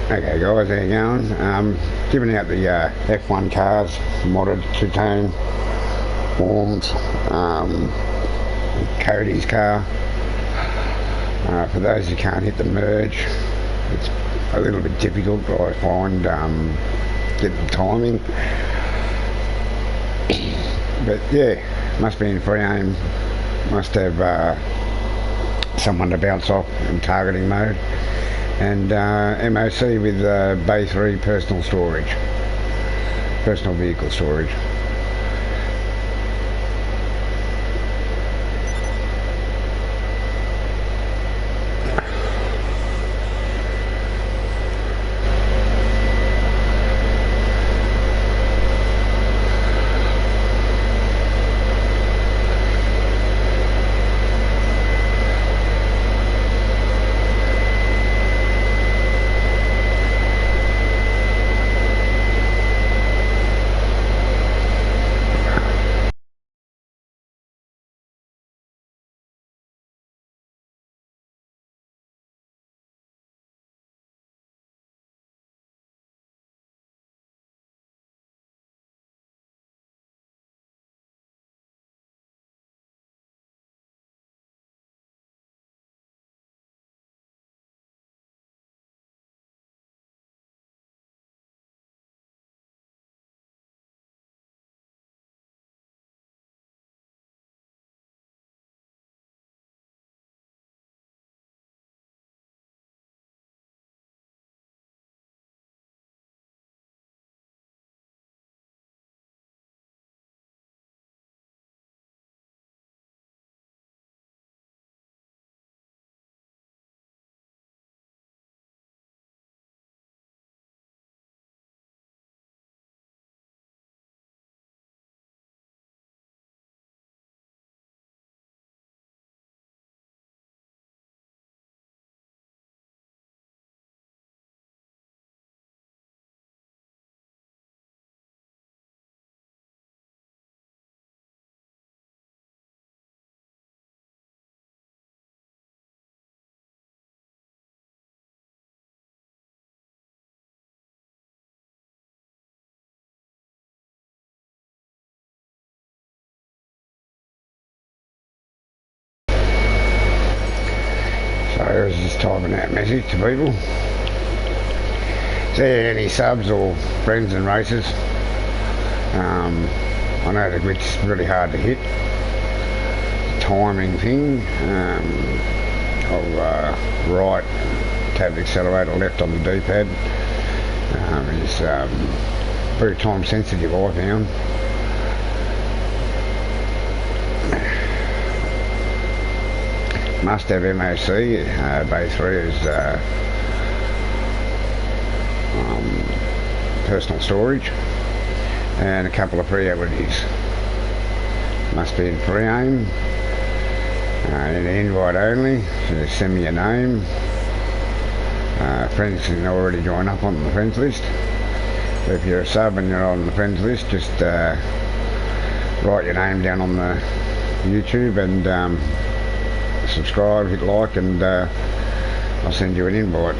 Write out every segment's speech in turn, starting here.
Okay guys, how you going? Giving out the F1 cars, modded two-tone, forms, Cody's car. For those who can't hit the merge, it's a little bit difficult, I find, getting the timing. But yeah, must be in free aim, must have someone to bounce off in targeting mode. And MOC with Bay 3 personal storage, personal vehicle storage. So I was just typing that message to people. Is there any subs or friends and races? I know the glitch is really hard to hit. Timing thing. I'll right, tab the accelerator, left on the D-pad. Is very time sensitive, I found. Must have MOC, Bay 3 is personal storage, and a couple of priorities. Must be in free aim, in invite only, so just send me your name. Friends can already join up on the friends list. But if you're a sub and you're on the friends list, just write your name down on the YouTube and subscribe, hit like, and I'll send you an invite.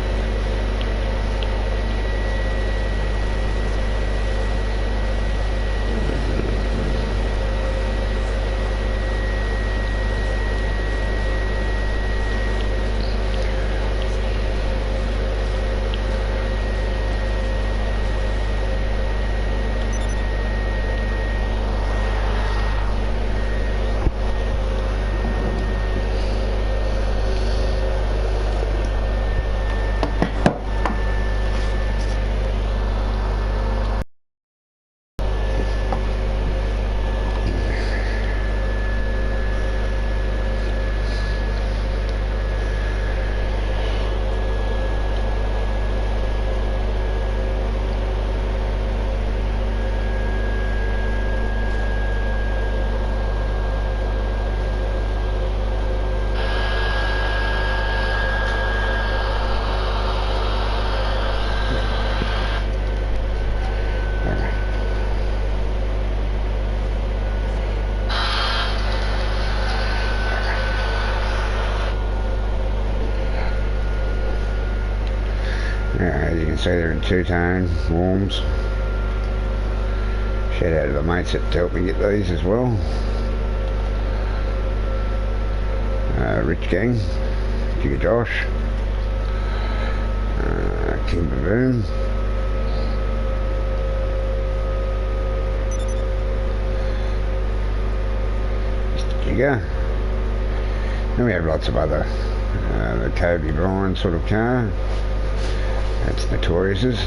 As you can see, they're in two-tone warms. Shout out to the mates that helped me get these as well. Rich Gang, Jigga Josh, King Baboon, Mr. Jigga. Then we have lots of other, the Kobe Bryant sort of car. That's Notorious's.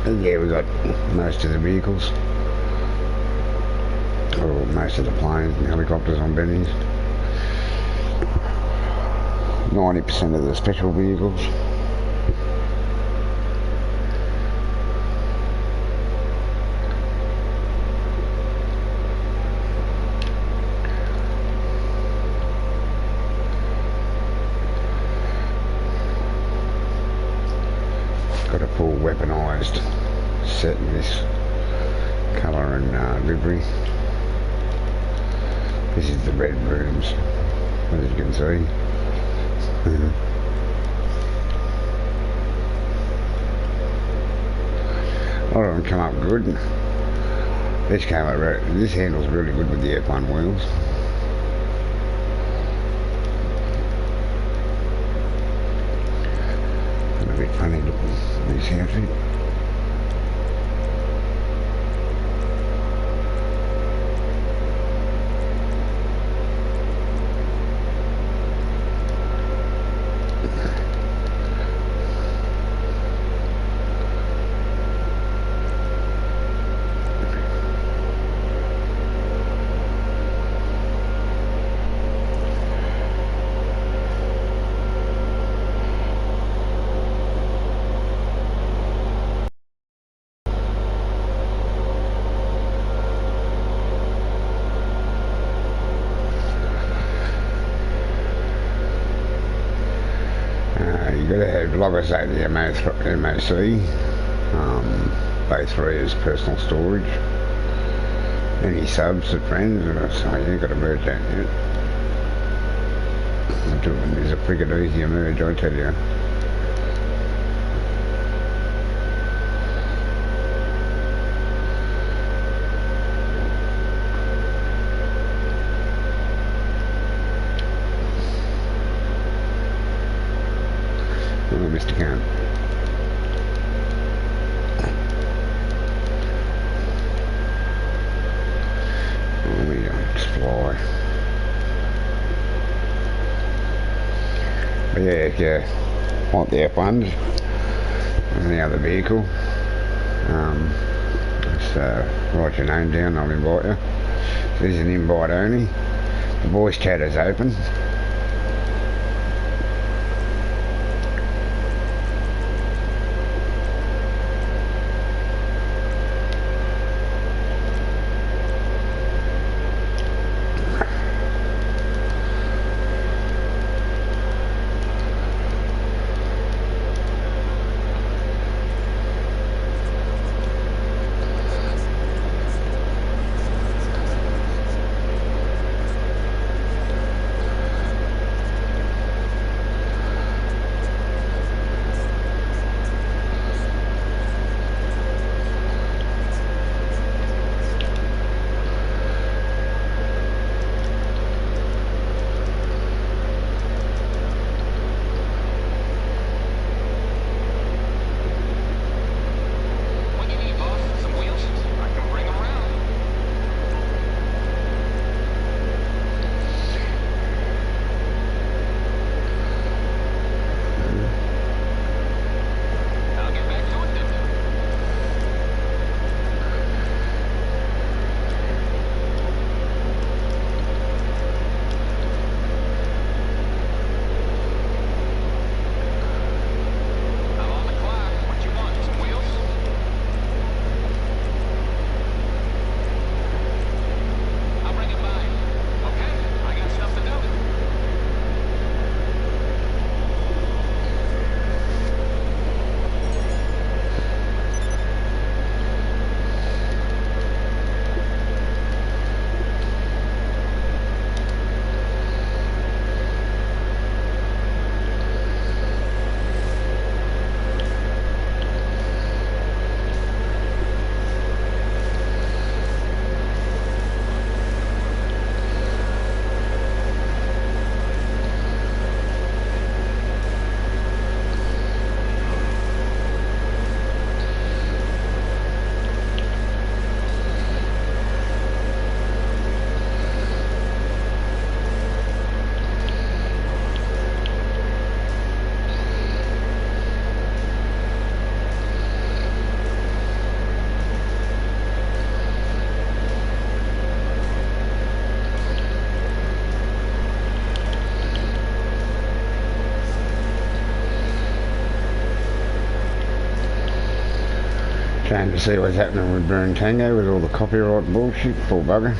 And yeah, we got most of the vehicles, or most of the planes and helicopters on Benny's. 90% of the special vehicles. Got a full weaponised set in this colour and livery. This is the red rooms, as you can see. A lot of them come up good. This handles really good with the F1 wheels. And a bit funny looking, this outfit. You gotta have, like I say, the MOC, bay 3 is personal storage. Any subs to friends, so you gotta merge that yet. It's a freaking easier merge, I tell you. Oh, Mr. Khan. Oh, we don't fly. But yeah, if you want the F1s or any other vehicle, just write your name down, I'll invite you. This is an invite only. The voice chat is open. Trying to see what's happening with Burn Tango with all the copyright bullshit, poor bugger.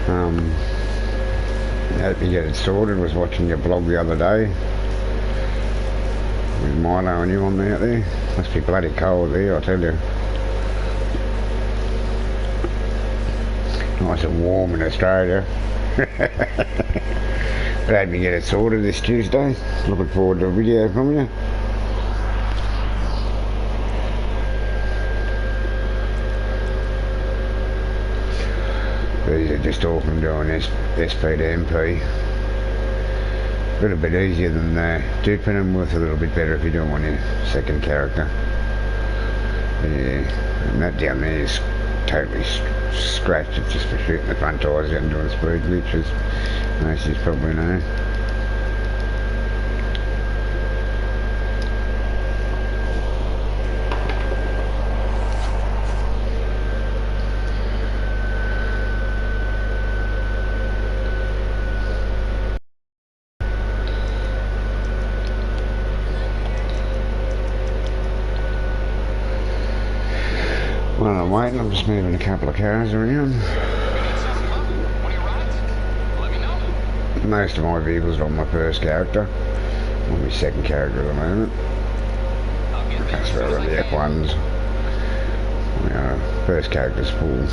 I hope you get it sorted. Was watching your blog the other day with Milo and you on there out there. Must be bloody cold there, I tell you. Nice and warm in Australia. Glad we get it sorted this Tuesday. Looking forward to a video from you. These are just all from doing this SP to MP. A little bit easier than duping them, with a little bit better if you don't want your second character. Yeah, and that down there is totally scratched. It's just for shooting the front tires out and doing speed glitches. Most of you probably know. While I'm waiting, I'm just moving a couple of cars around. Most of my vehicles are on my first character. On my second character at the moment. That's where I've got the F1s. First character's full.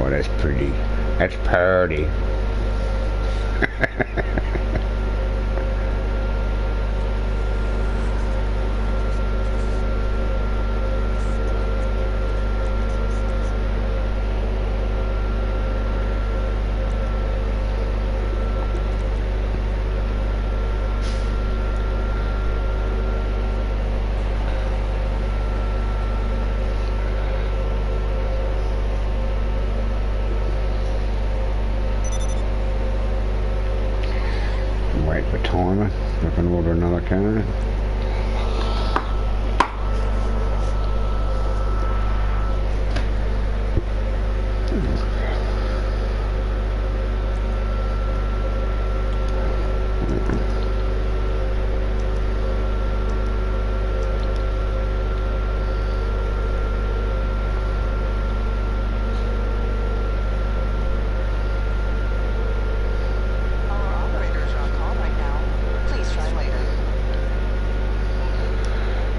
Oh, that's pretty. That's pretty. Wait for timer. I can order another car.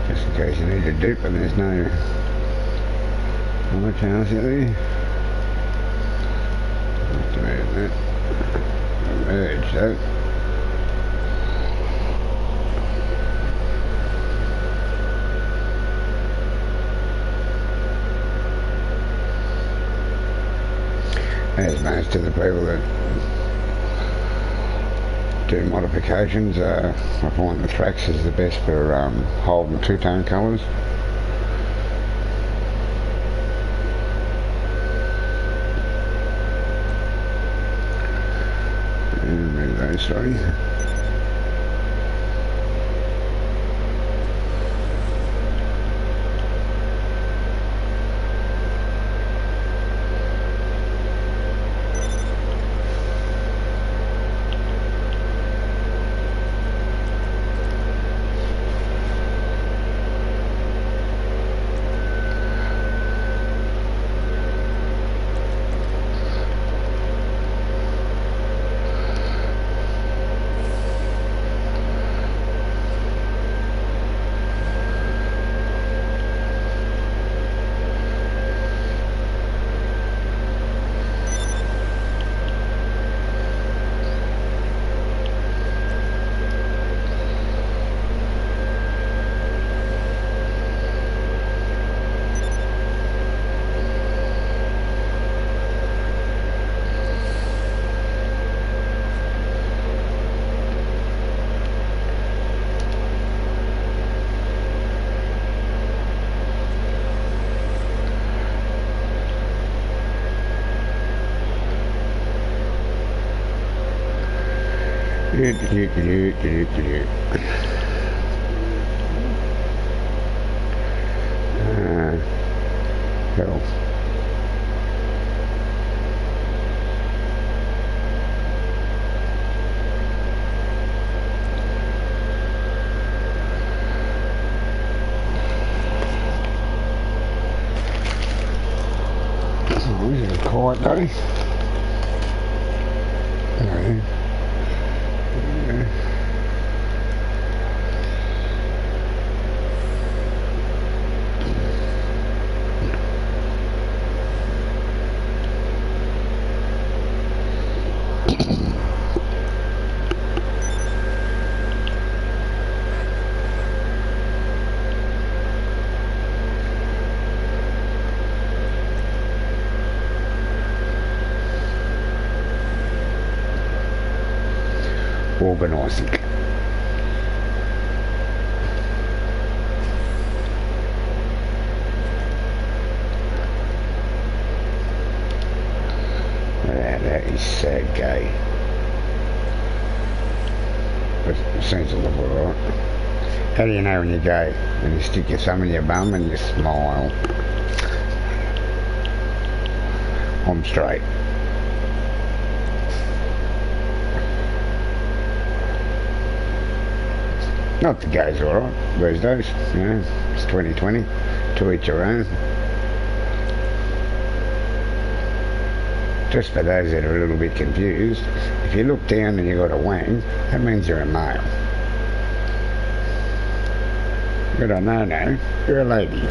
Just in case you need a dupe and there's no other cars out there. Have to move that. Merge though. As most of the people that do modifications, I find the Thrax is the best for holding two-tone colours. And move those, sorry. Hell. quiet though. Yeah. Organising. Yeah, that is so gay. But it seems to look alright. How do you know when you're gay? When you stick your thumb in your bum and you smile. I'm straight. Not the gays alright these days, you know, it's 2020, to each your own. Just for those that are a little bit confused, if you look down and you got a wang, that means you're a male. But I no, you're a lady.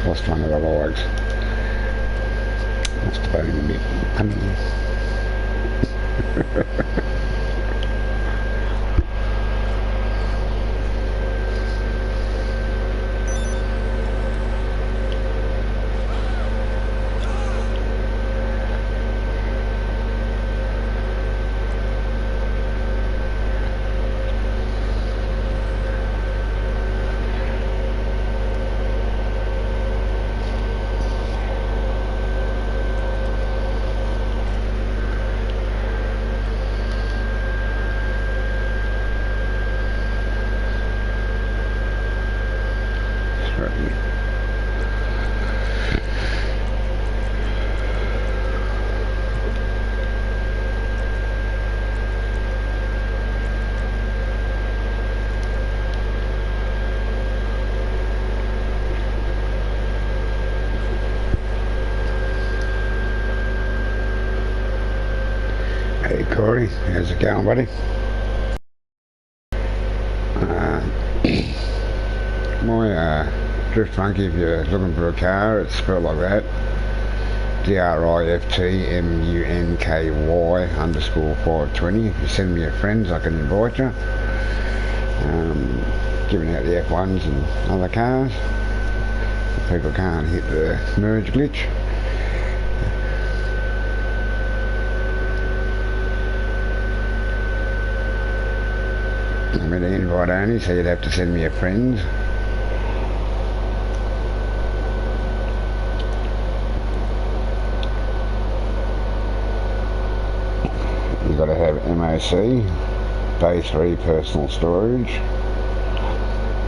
Lost one of the logs. Must have been a bit punny. Hey Corey, how's it going, buddy? My drift funky, if you're looking for a car, it's spelled like that. DRIFTMUNKY_520. If you send me your friends, I can invite you. Giving out the F1s and other cars. People can't hit the merge glitch. I'm an invite only, so you'd have to send me your friends. You've got to have MOC, Day 3 personal storage,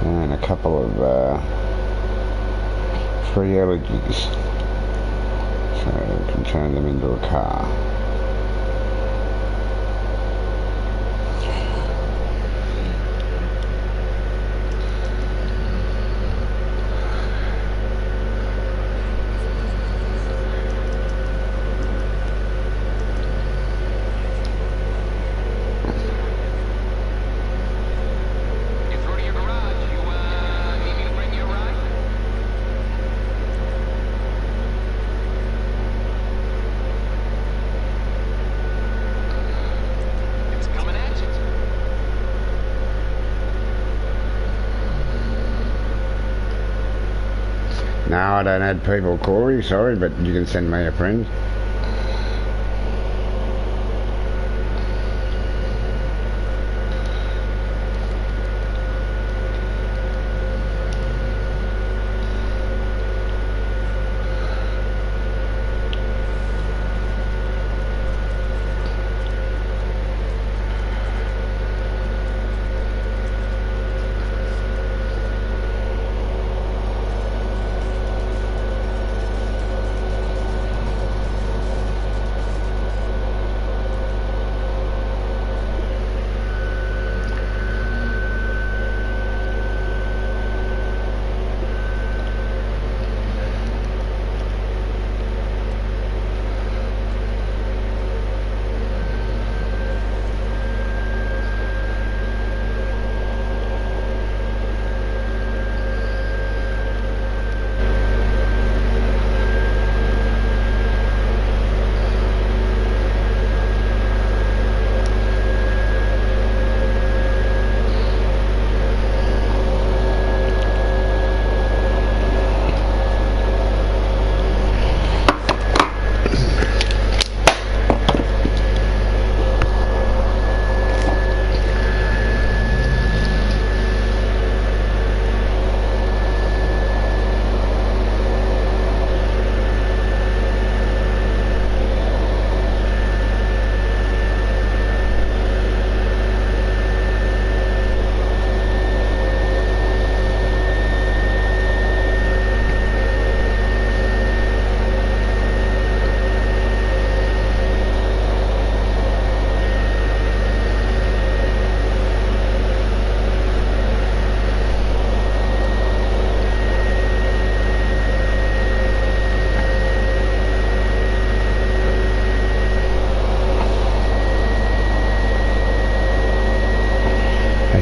and a couple of free allergies, so you can turn them into a car. No, I don't add people, Corey, sorry, but you can send me a friend.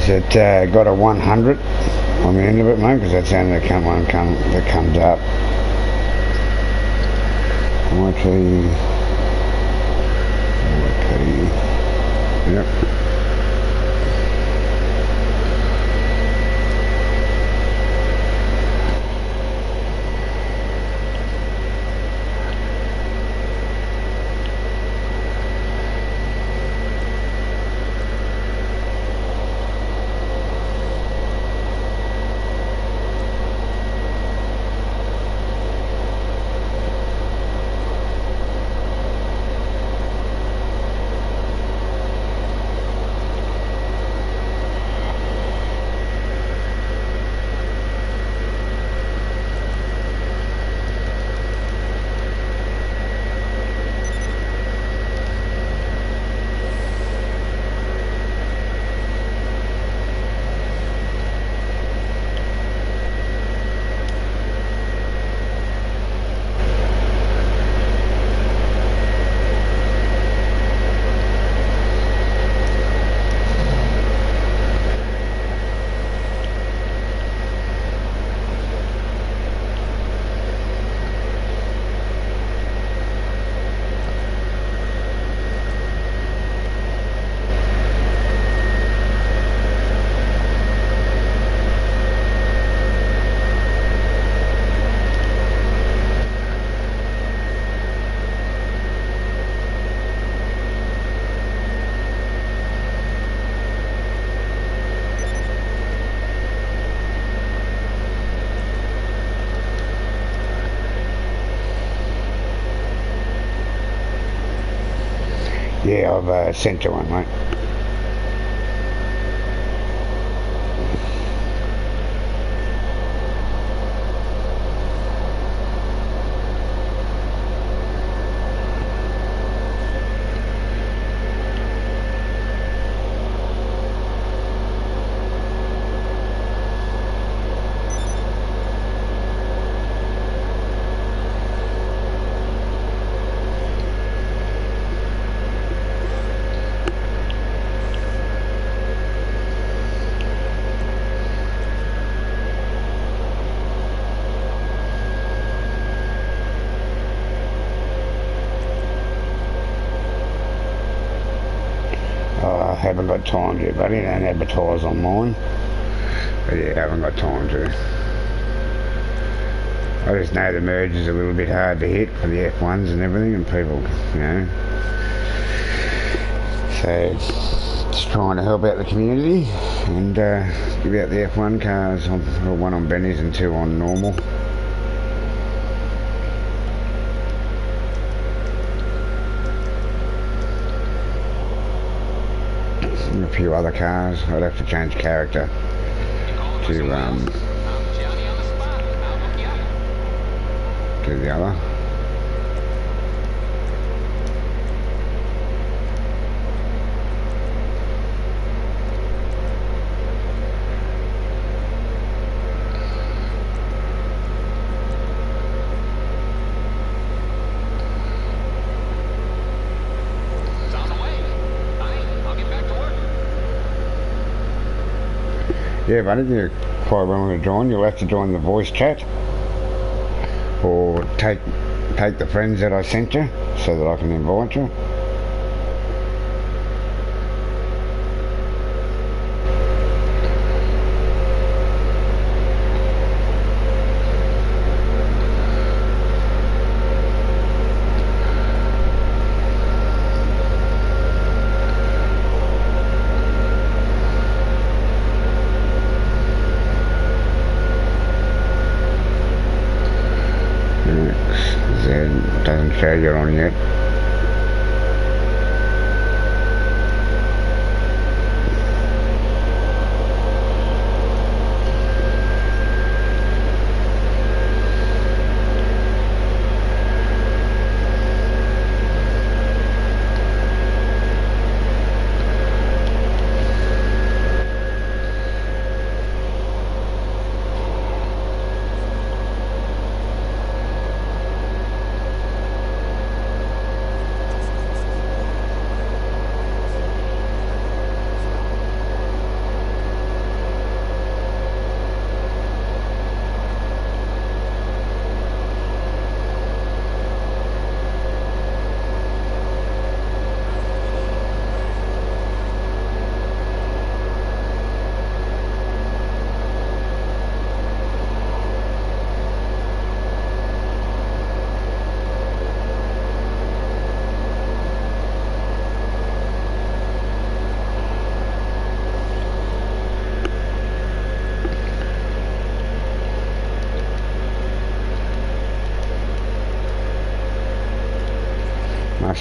it got a 100 on the end of it, mate, because that's the only one that comes up. Okay. Yep. Yeah, I've sent you one, mate. I haven't got time to, buddy. Don't advertise on mine. But yeah, I haven't got time to. I just know the merge is a little bit hard to hit for the F1s and everything, and people, you know. So, just trying to help out the community and give out the F1 cars. I've got one on Benny's and two on normal. And a few other cars. I'd have to change character to the other. Yeah, buddy, you're quite willing to join. You'll have to join the voice chat, or take the friends that I sent you, so that I can invite you. Doesn't show you're on yet.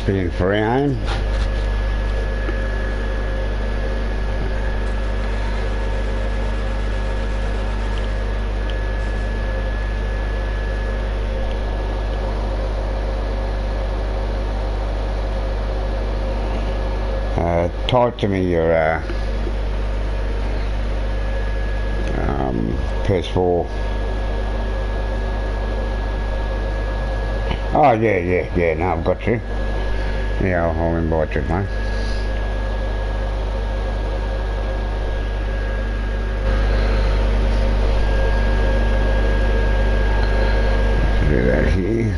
be in free aim. Type to me your PS4. Oh yeah, no, I've got you. Yeah, I'll invite you, mate. Do that here.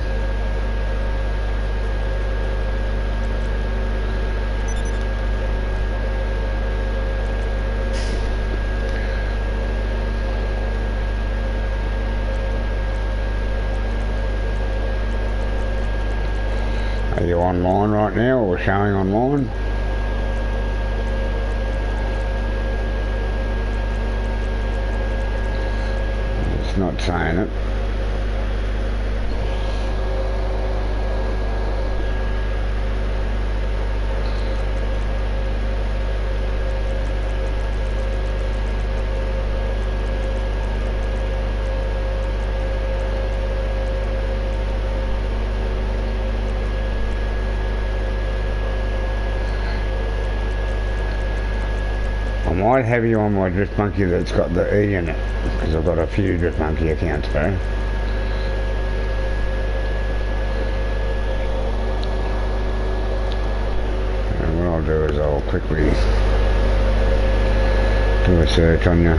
Are you online right now or showing online? It's not saying it. I might have you on my Drift Monkey that's got the E in it, because I've got a few Drift Monkey accounts there. And what I'll do is I'll quickly do a search on you.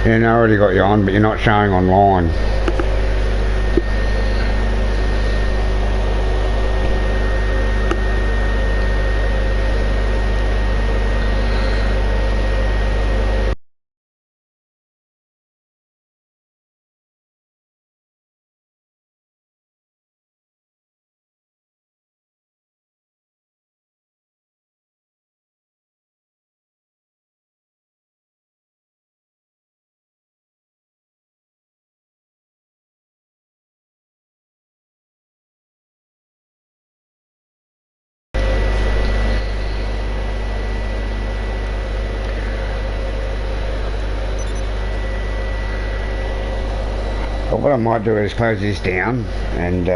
Yeah, no, I already got you on, but you're not showing online. But what I might do is close this down and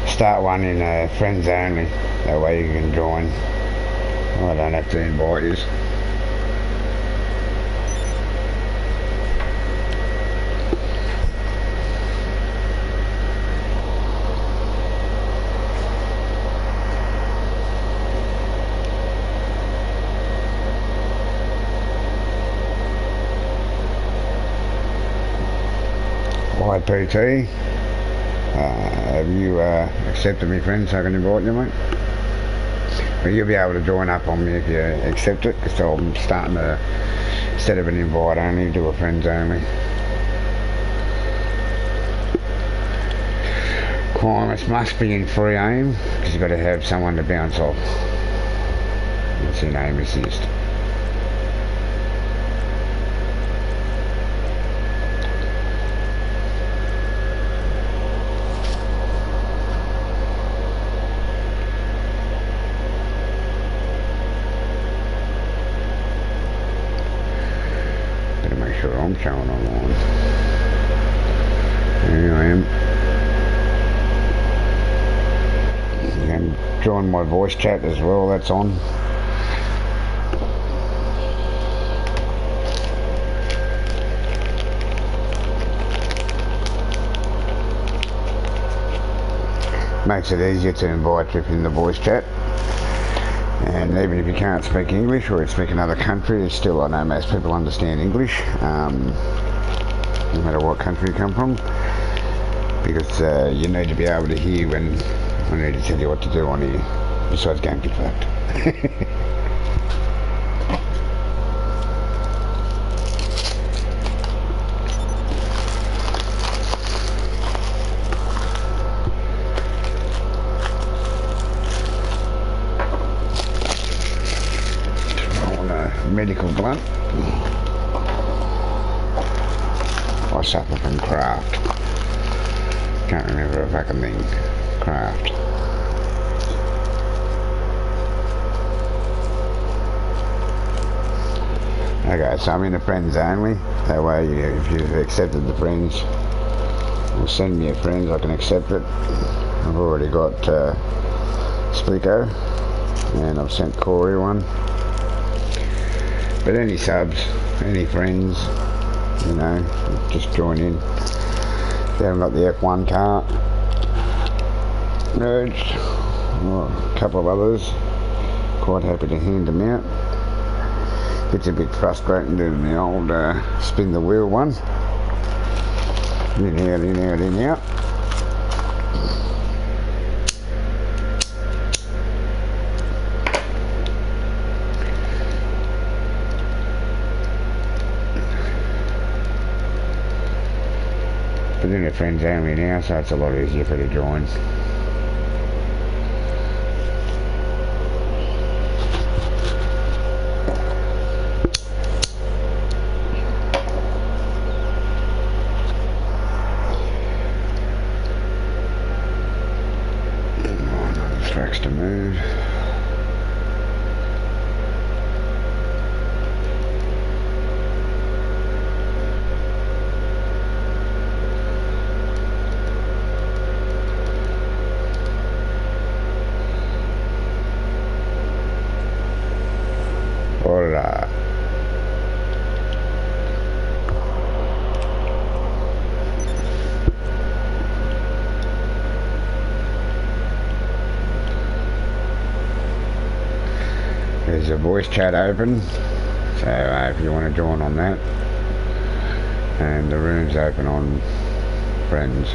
start one in friends only. That way you can join. I don't have to invite you. Hi PT, have you accepted me, friend, so I can invite you, mate? But you'll be able to join up on me if you accept it, because I'm starting to, instead of an invite only, do a friends only. Requirements must be in free aim, because you've got to have someone to bounce off. That's in aim assist. Sure, I'm showing online. Here I am. You can join my voice chat as well, that's on. Makes it easier to invite you in the voice chat. And even if you can't speak English or you speak another country, it's still, I know most people understand English, no matter what country you come from, because you need to be able to hear when I need to tell you what to do on here, besides going get fucked. suffer from craft. Can't remember a fucking thing. Craft. Okay, so I'm in the friends only. That way, if you've accepted the friends, or send me a friend, I can accept it. I've already got Splico, and I've sent Corey one. But any subs, any friends, you know, just join in. If you haven't got the F1 car, merged, or a couple of others, quite happy to hand them out. Gets a bit frustrating doing the old spin the wheel one. In, out, in, out, in, out. But then the friends only now, so it's a lot easier for you to join. Tracks to move. Hola. There's a voice chat open, so if you want to join on that, and the room's open on friends.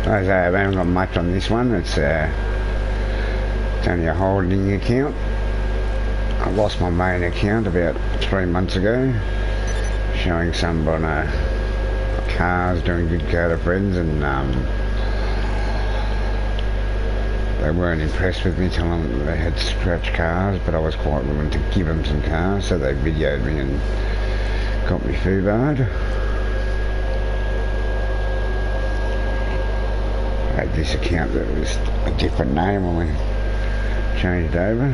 Like I say, I haven't got much on this one. It's only a holding account. I lost my main account about 3 months ago, showing some on cars, doing good car to friends, and they weren't impressed with me telling them they had scratch cars, but I was quite willing to give them some cars, so they videoed me and got me FUBAR'd. I had this account that was a different name when we changed over.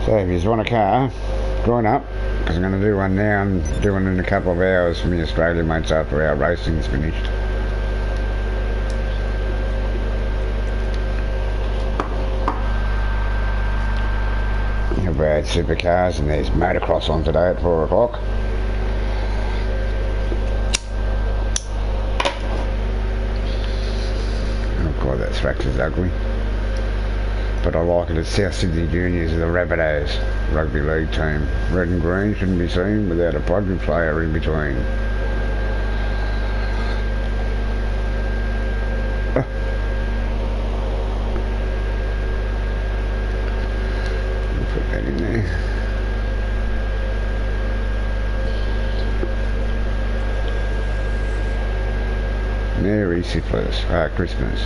So if you want a car, join up, because I'm going to do one now and do one in a couple of hours for me Australian mates after our racing's finished. Brad supercars, and there's motocross on today at 4 o'clock. Oh god, that track is ugly, but I like it. It's South Sydney Juniors, the Rabbitohs rugby league team. Red and green shouldn't be seen without a rugby player in between. Put that in there. Merry Christmas.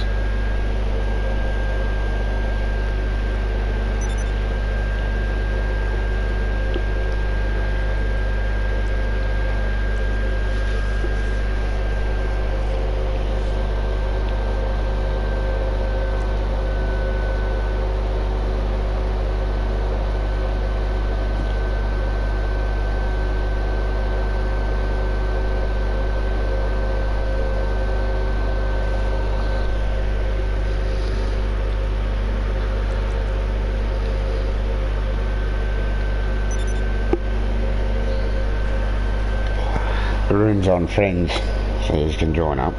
The room's on friends, so you can join up.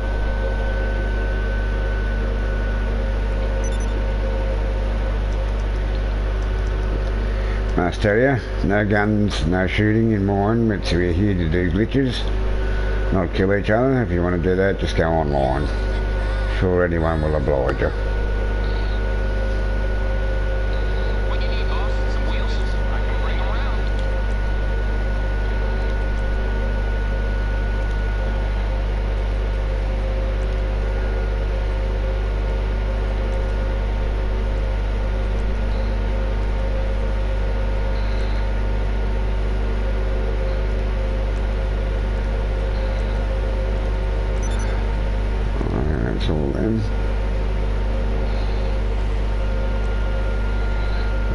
Must tell you, no guns, no shooting in mine. We're here to do glitches, not kill each other. If you want to do that, just go online. Sure, anyone will oblige you. What do you need, boss? Some wheels? I can bring them around. That's all then.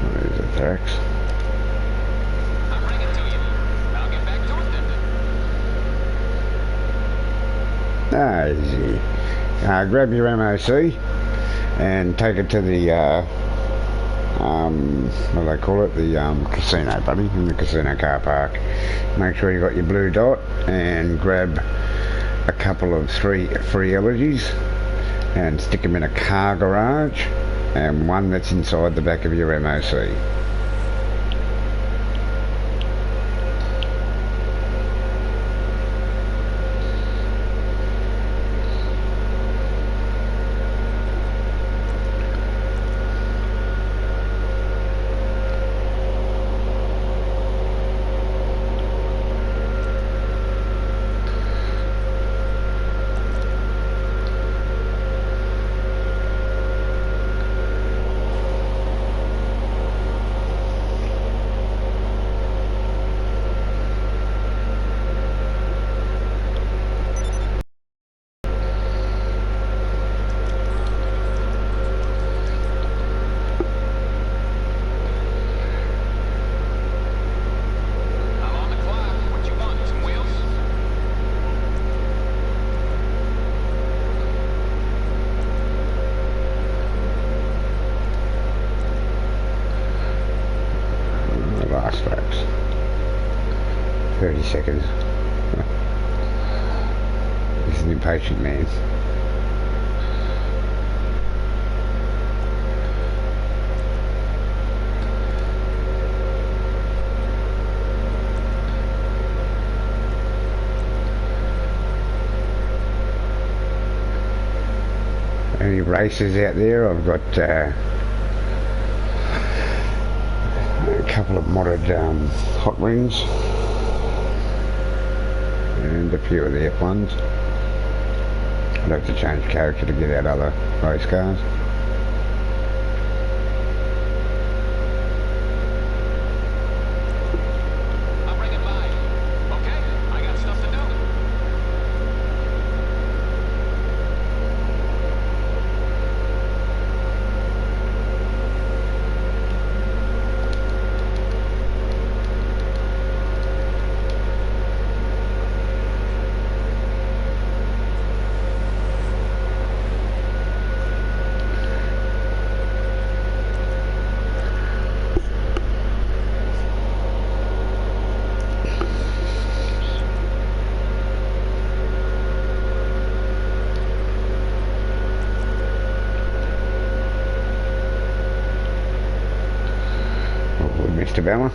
There's the tracks. I'll bring it to you. I'll get back to it then. Easy. Grab your MOC and take it to the what do they call it? The casino, buddy, in the casino car park. Make sure you got your blue dot and grab a couple of 3 free elegies and stick them in a car garage and one that's inside the back of your MOC. I'm on the clock. What you want? Some wheels? The last tracks. 30 seconds. He's an impatient man. Any races out there? I've got a couple of modded hot wings and a few of the F1s. I'd have to change character to get out other race cars. I'll bring it by. Okay, I got stuff to do. Mr. Bella.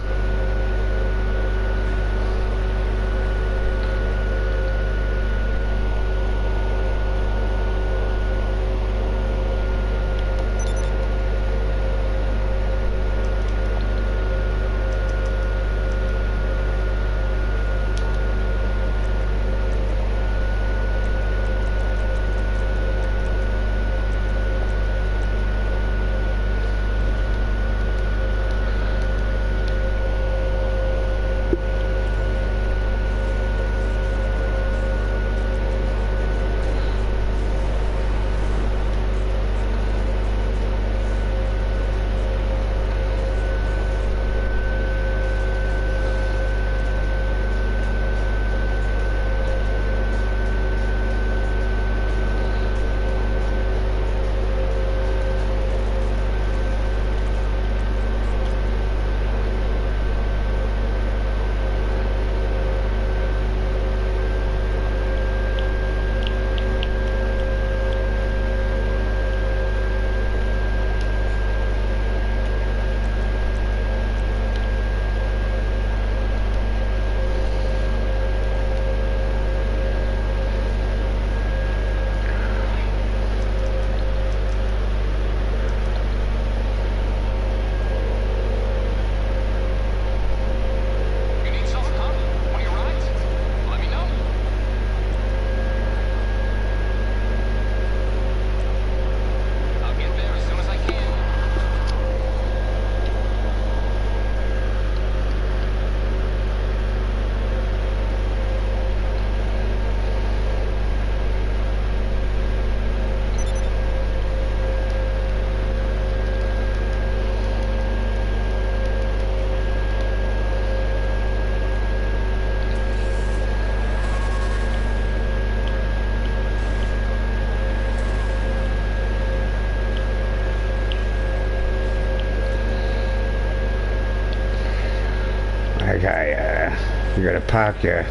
You got to park you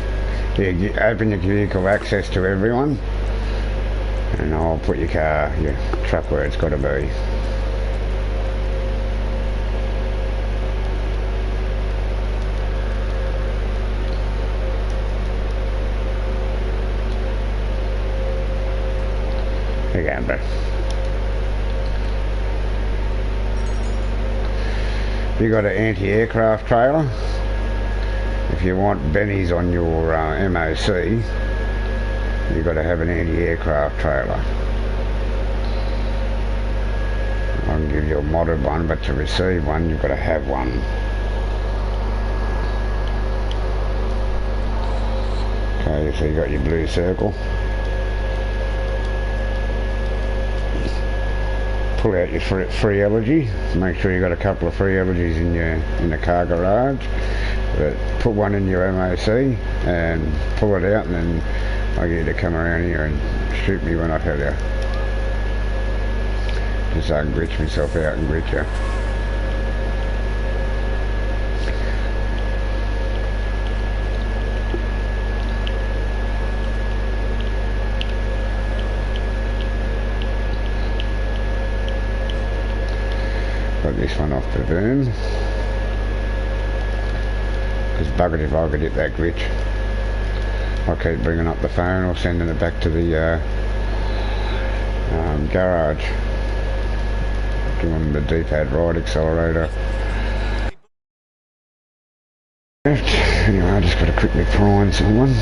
open your vehicle access to everyone, and I'll put your truck where it's got to be. There you go, bro. You got an anti-aircraft trailer. If you want bennies on your MOC, you've got to have an anti-aircraft trailer. I can give you a modded one, but to receive one, you've got to have one. Okay, so you got your blue circle. Pull out your free energy. Make sure you got a couple of free energies in the car garage. But put one in your MOC and pull it out, and then I get you to come around here and shoot me when I tell you. Just so I can glitch myself out and glitch you. Got this one off the boom. Because buggered if I could hit that glitch. I keep bringing up the phone or sending it back to the garage. Doing the D-pad right accelerator. Anyway, I just got to quickly prime someone.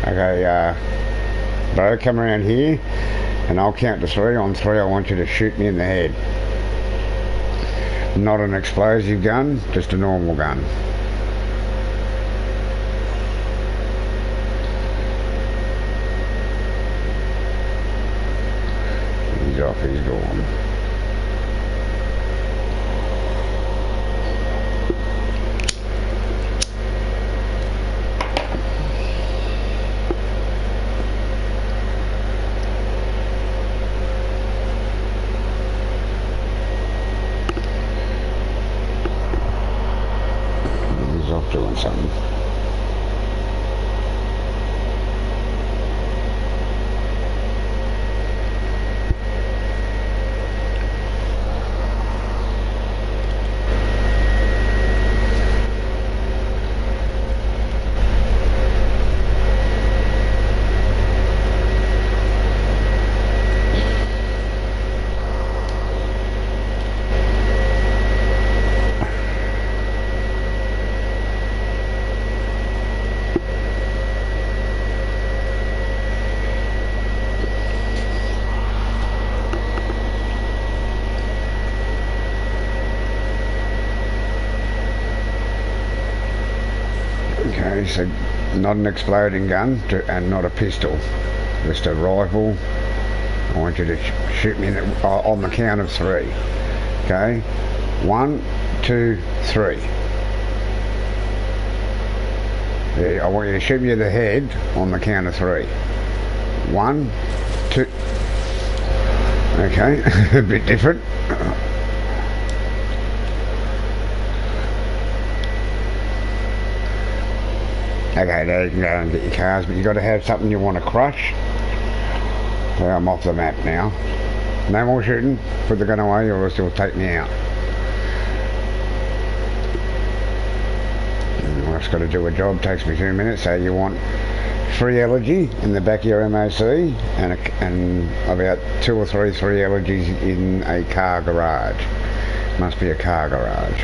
Okay, bro, come around here and I'll count to 3. On 3 I want you to shoot me in the head. Not an explosive gun, just a normal gun. He's off, he's gone. Doing something. Okay, so not an exploding gun and not a pistol, just a rifle. I want you to shoot me on the count of 3. Okay, 1, 2, 3. Yeah, I want you to shoot me in the head on the count of 3. 1, 2. Okay, a bit different. Okay, there you can go and get your cars, but you got to have something you want to crush. So I'm off the map now. No more shooting. Put the gun away, or else it'll take me out. I've just got to do a job. Takes me 2 minutes. So you want free elegy in the back of your MOC, and about 2 or 3 free elegies in a car garage. Must be a car garage.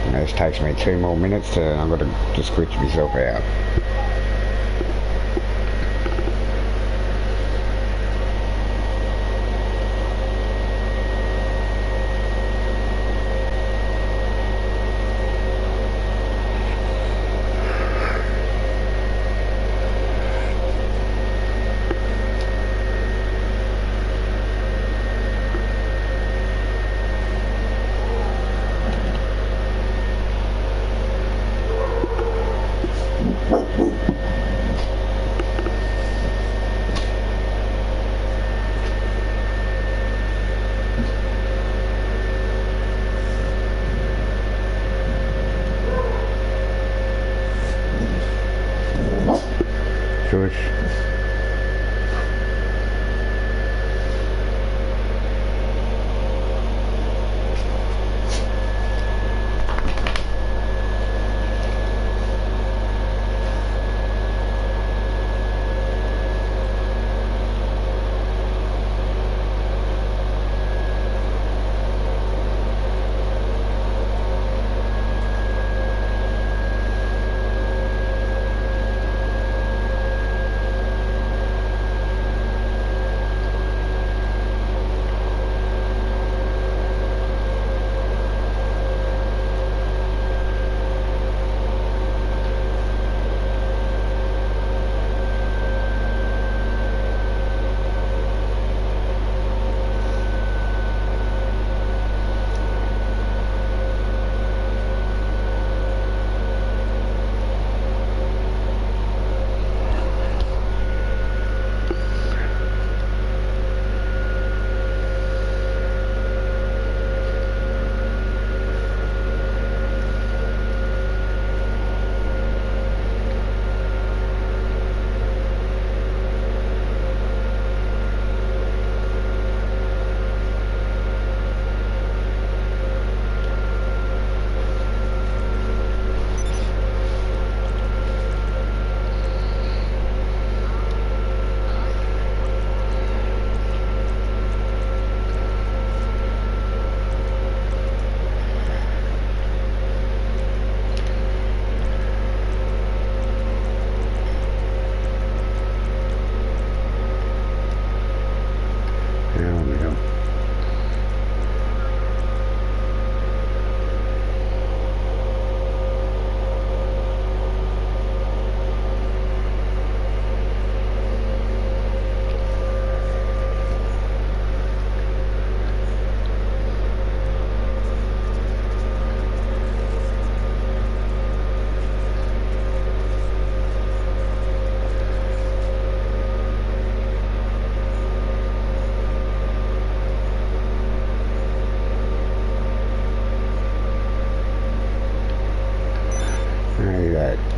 And this takes me 2 more minutes to, I've got to just glitch myself out. Shush.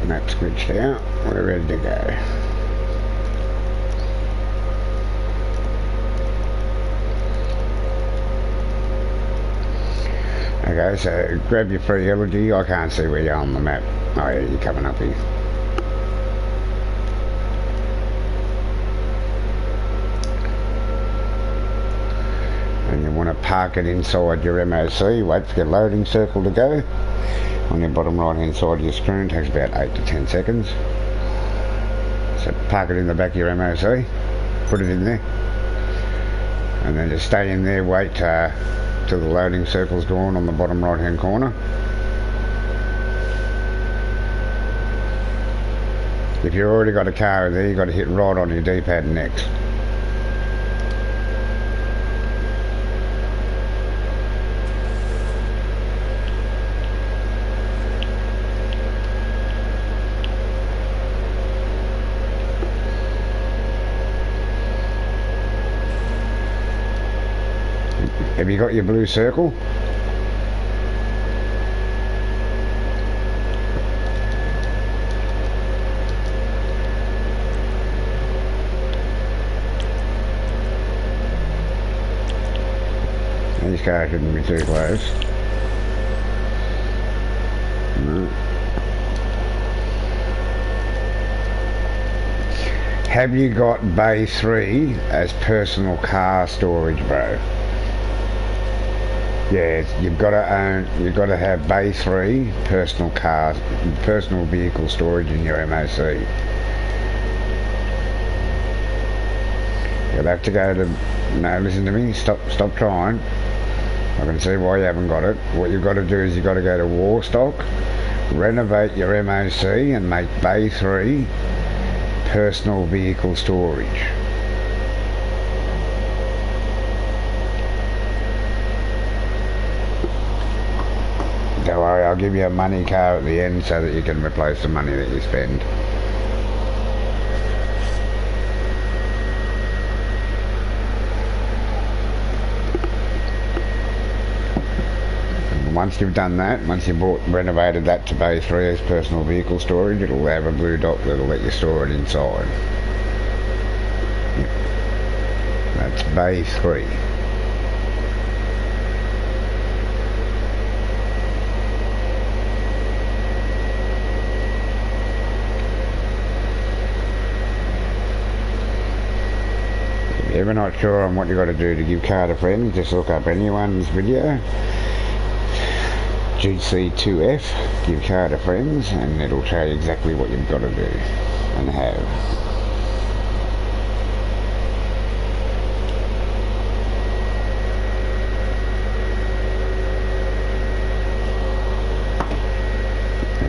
Map switched out, we're ready to go. Okay, so grab your free elegy. I can't see where you are on the map. Oh yeah, you're coming up here. And you want to park it inside your MOC, wait for your loading circle to go. On your bottom right hand side of your screen, takes about 8 to 10 seconds. So park it in the back of your MOC, put it in there, and then just stay in there, wait till the loading circle's gone on the bottom right hand corner. If you've already got a car there, you've got to hit right on your D-pad next. Have you got your blue circle? These cars shouldn't be too close. No. Have you got Bay 3 as personal car storage, bro? Yeah, you've got to have Bay 3 personal vehicle storage in your MOC. You'll have to go to, no, listen to me, stop trying. I can see why you haven't got it. What you've got to do is you've got to go to Warstock, renovate your MOC and make Bay 3 personal vehicle storage. Don't worry, I'll give you a money car at the end so that you can replace the money that you spend. Once you've done that, once you've renovated that to Bay 3 as personal vehicle storage, it'll have a blue dot that'll let you store it inside. That's Bay 3. If you're ever not sure on what you've got to do to give car to friends, just look up anyone's video. GC2F, give car to friends, and it'll show you exactly what you've got to do and have.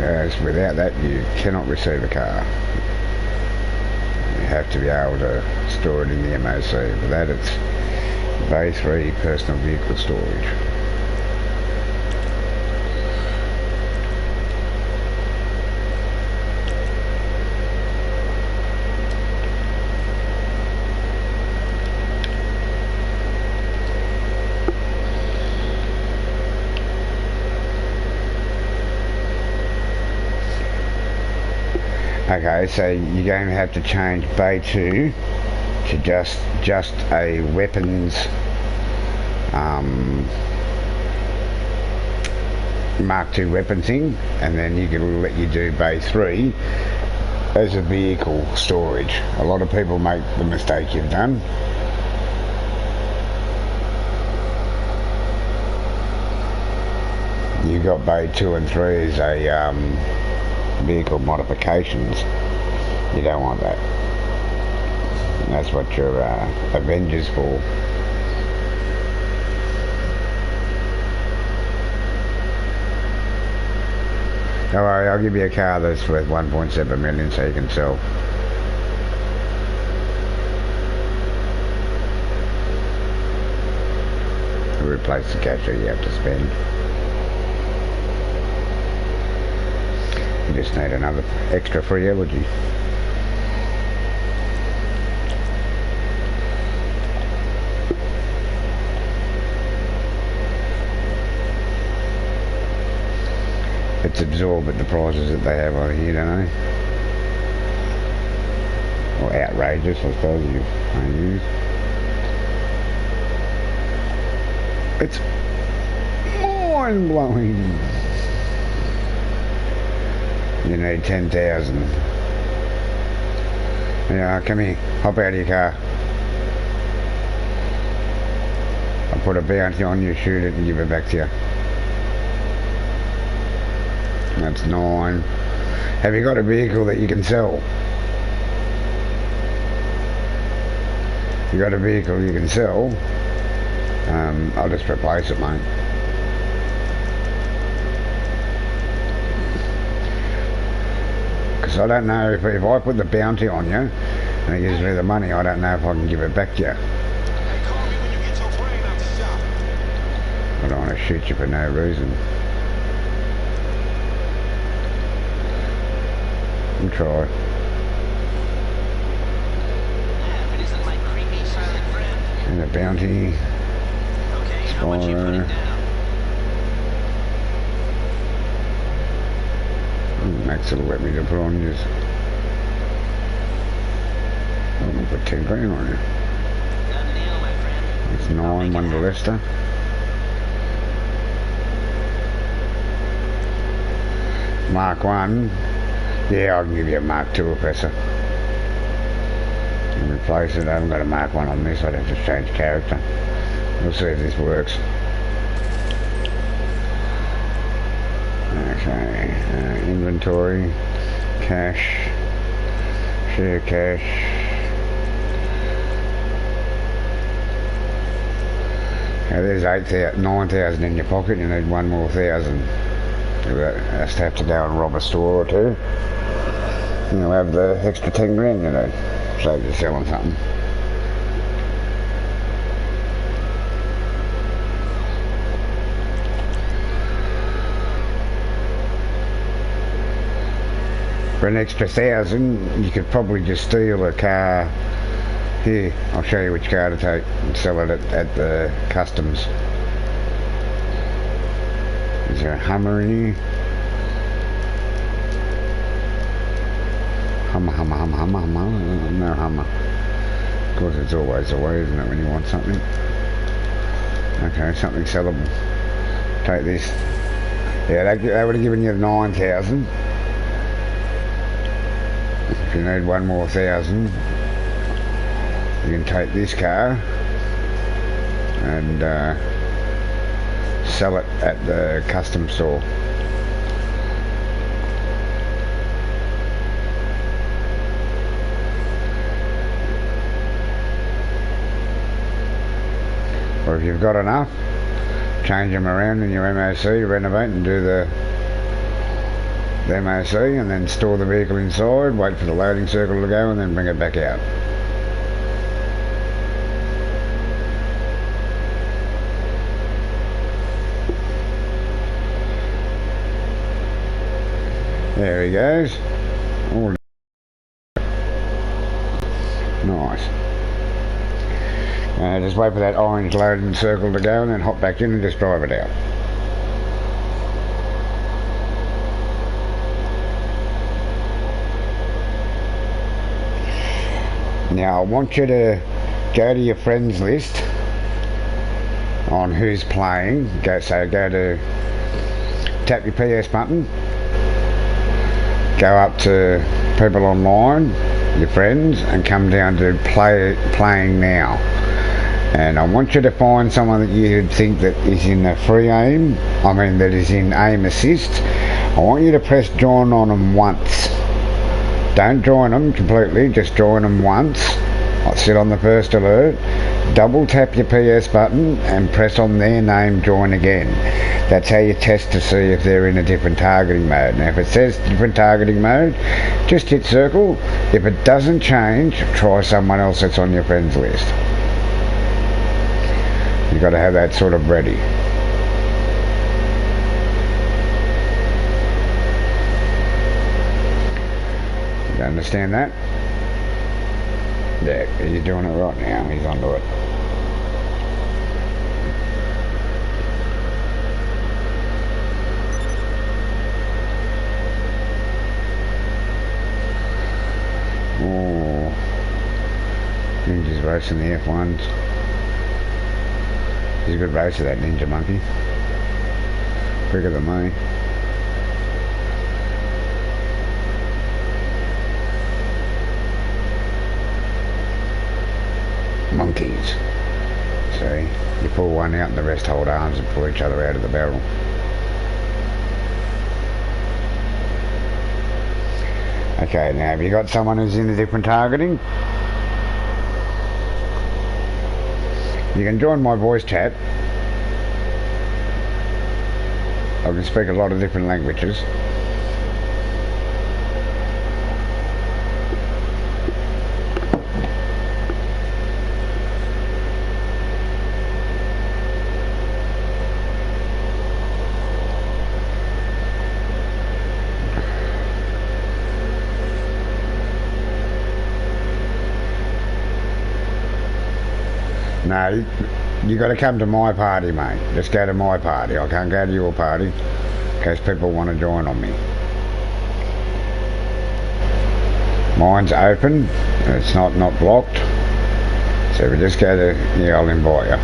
Whereas without that you cannot receive a car. You have to be able to store it in the MOC. For that it's Bay 3 personal vehicle storage. Okay, so you're going to have to change Bay 2 to just a weapons Mark II weapon thing, and then you can let you do Bay 3 as a vehicle storage. A lot of people make the mistake you've done. You got Bay 2 and 3 as a vehicle modifications. You don't want that. And that's what your Avengers for. Don't worry, I'll give you a car that's worth 1.7 million so you can sell. To replace the cash that you have to spend. You just need another extra free elegy. It's absorbed at the prices that they have over here, don't they? Or outrageous, I suppose you may use. It's mind-blowing. You need 10,000. Yeah, come here. Hop out of your car. I'll put a bounty on you, shoot it and give it back to you. That's 9. Have you got a vehicle that you can sell? You got a vehicle you can sell? I'll just replace it, mate. Because I don't know if I put the bounty on you and it gives me the money, I don't know if I can give it back to you. I don't want to shoot you for no reason. I'll try. And a bounty. Explorer. Max will let me to put on just. I'm gonna put 10 grand on you. It's 9, 1 to Leicester. Mark 1. Yeah, I can give you a Mark 2 oppressor. replace it. I haven't got a Mark 1 on this, I'd have to change character. We'll see if this works. Okay, inventory, cash, share cash. Now there's 9,000 in your pocket, you need 1 more 1,000. That's to have to go and rob a store or two. You know, have the extra 10 grand, you know, so you're selling something. For an extra 1,000, you could probably just steal a car. Here, I'll show you which car to take and sell it at the customs. Is there a Hummer in here? Hummer. No Hummer. Of course, it's always the way, isn't it, when you want something? Okay, something sellable. Take this. Yeah, that would have given you 9,000. If you need 1 more 1,000, you can take this car and sell it at the custom store. Or if you've got enough, change them around in your MOC, renovate and do the MOC, and then store the vehicle inside, wait for the loading circle to go, and then bring it back out. There he goes. Oh, nice. Just wait for that orange loading circle to go and then hop back in and just drive it out. Now I want you to go to your friends list on who's playing. Go to tap your PS button, go up to people online, your friends, and come down to playing now. And I want you to find someone that you think that is in a free aim, that is in aim assist. I want you to press join on them once. Don't join them completely, just join them once. I'll sit on the first alert, double tap your PS button and press on their name, join again. That's how you test to see if they're in a different targeting mode. Now if it says different targeting mode, just hit circle. If it doesn't change, try someone else that's on your friends list. You've got to have that sort of ready. You understand that? Yeah, he's doing it right now. He's onto it. Oh, Ninja's racing the F1s. He's a good racer, that Ninja monkey. Quicker than me. Monkeys. See, you pull one out and the rest hold arms and pull each other out of the barrel. Okay, now have you got someone who's in a different targeting? You can join my voice chat. I can speak a lot of different languages. No, you got to come to my party, mate. Just go to my party. I can't go to your party in case people want to join on me. Mine's open. It's not blocked. So if you just go to, yeah, I'll invite you.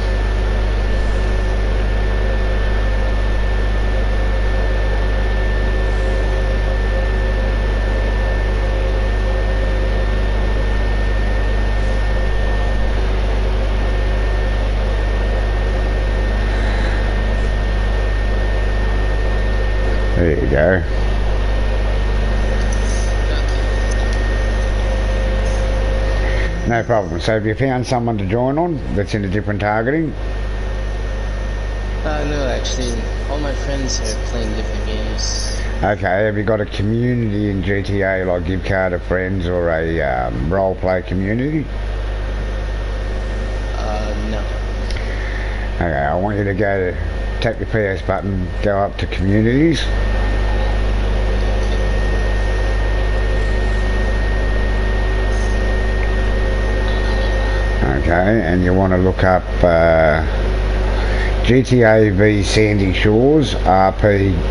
There you go. No problem. So have you found someone to join on that's in a different targeting? No, actually, all my friends are playing different games. Okay, have you got a community in GTA, like give card to friends or a role-play community? No. Okay, I want you to go to, tap your PS button, go up to communities. Okay, and you want to look up GTA v Sandy Shores RP.CAD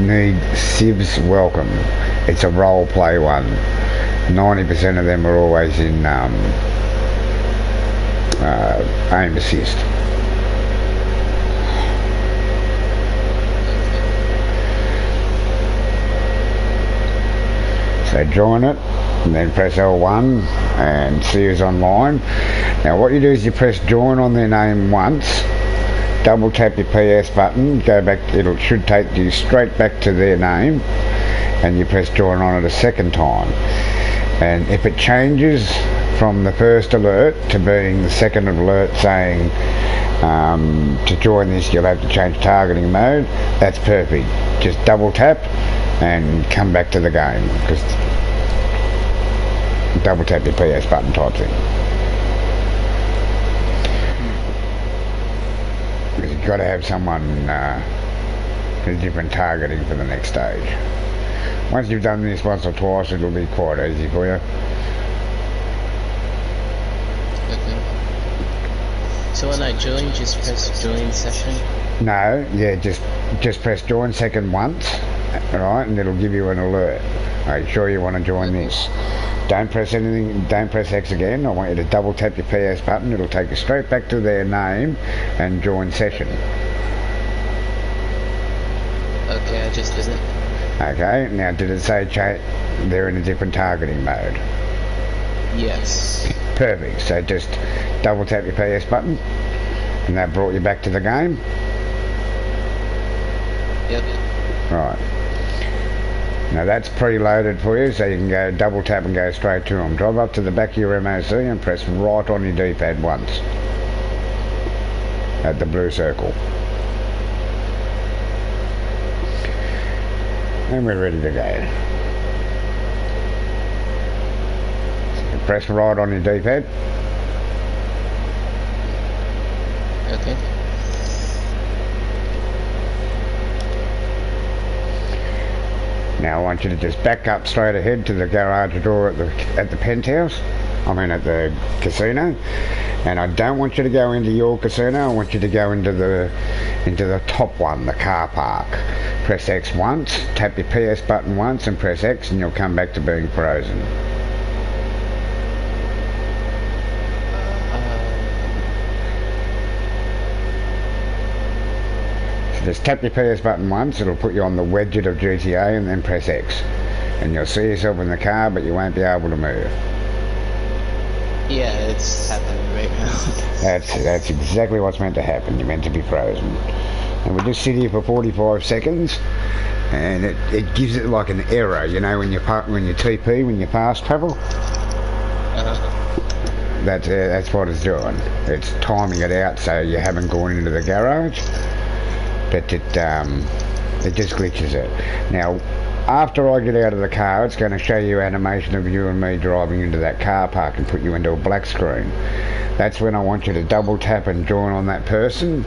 need Civs welcome. It's a role play one. 90% of them are always in aim assist. So join it and then press L1 and see who's online. Now what you do is you press join on their name once, double tap your PS button, go back, it should take you straight back to their name, and you press join on it a second time. And if it changes from the first alert to being the second alert saying to join this you'll have to change targeting mode, that's perfect. Just double tap and come back to the game, because double tap your PS button type thing. Because you've got to have someone with different targeting for the next stage. Once you've done this once or twice, it'll be quite easy for you. Okay. So when I join, just press join session? No, yeah, just press join second once, right, and it'll give you an alert. Are you sure you want to join this? Don't press anything, don't press X again. I want you to double tap your PS button, it'll take you straight back to their name and join session. Okay, I just did it. Okay, now did it say they're in a different targeting mode? Yes. Perfect, so just double tap your PS button and that brought you back to the game? Yep. Right. Now that's preloaded for you, so you can go double tap and go straight to them. Drive up to the back of your MOC and press right on your D-pad once. At the blue circle. And we're ready to go. So press right on your D-pad. Okay. Now I want you to just back up straight ahead to the garage door at the penthouse. I mean at the casino. And I don't want you to go into your casino, I want you to go into the top one, the car park. Press X once, tap your PS button once and press X and you'll come back to being frozen. Just tap your PS button once, it'll put you on the widget of GTA and then press X. And you'll see yourself in the car but you won't be able to move. Yeah, it's happening right now. That's exactly what's meant to happen, you're meant to be frozen. And we'll just sit here for 45 seconds and it gives it like an error, you know, when you TP, when you fast travel. That's what it's doing. It's timing it out so you haven't gone into the garage. But it just glitches it. Now, after I get out of the car, it's going to show you animation of you and me driving into that car park and put you into a black screen. That's when I want you to double tap and join on that person.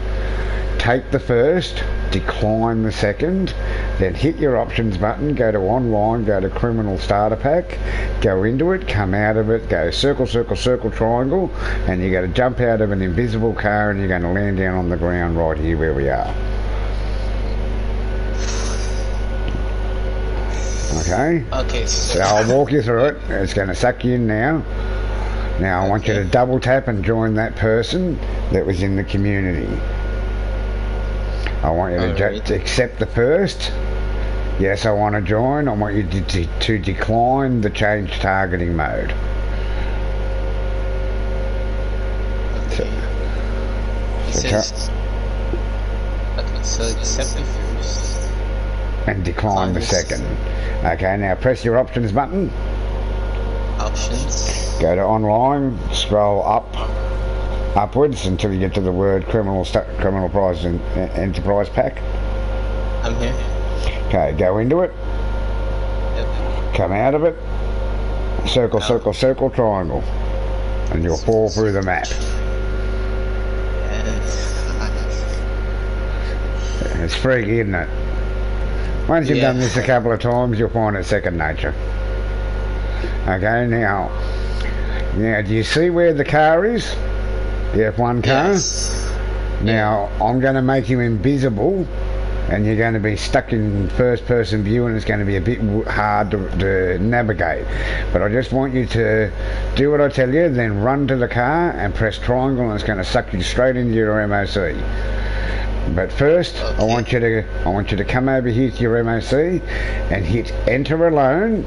Take the first, decline the second, then hit your options button, go to online, go to criminal starter pack, go into it, come out of it, go circle, circle, circle, triangle, and you're going to jump out of an invisible car and you're going to land down on the ground right here where we are. Okay? Okay. So I'll walk you through it. It's going to suck you in now. Now I want you to double tap and join that person that was in the community. I want you to accept the first. Yes, I want to join. I want you to decline the change targeting mode. Okay. So accept it first. And decline the second. Okay, now press your options button. Options. Go to online, scroll upwards until you get to the word criminal prize and enterprise pack. I'm here. Okay, go into it. Yep. Come out of it. Circle, circle, circle, triangle. And you'll fall through the map. It's freaky, isn't it? Once you've done this a couple of times, you'll find it second nature. Okay, now do you see where the car is? The F1 car? Yes. Now, I'm going to make you invisible, and you're going to be stuck in first-person view, and it's going to be a bit hard to navigate. But I just want you to do what I tell you, then run to the car and press triangle, and it's going to suck you straight into your MOC. But first, I want you to come over here to your MOC and hit enter alone,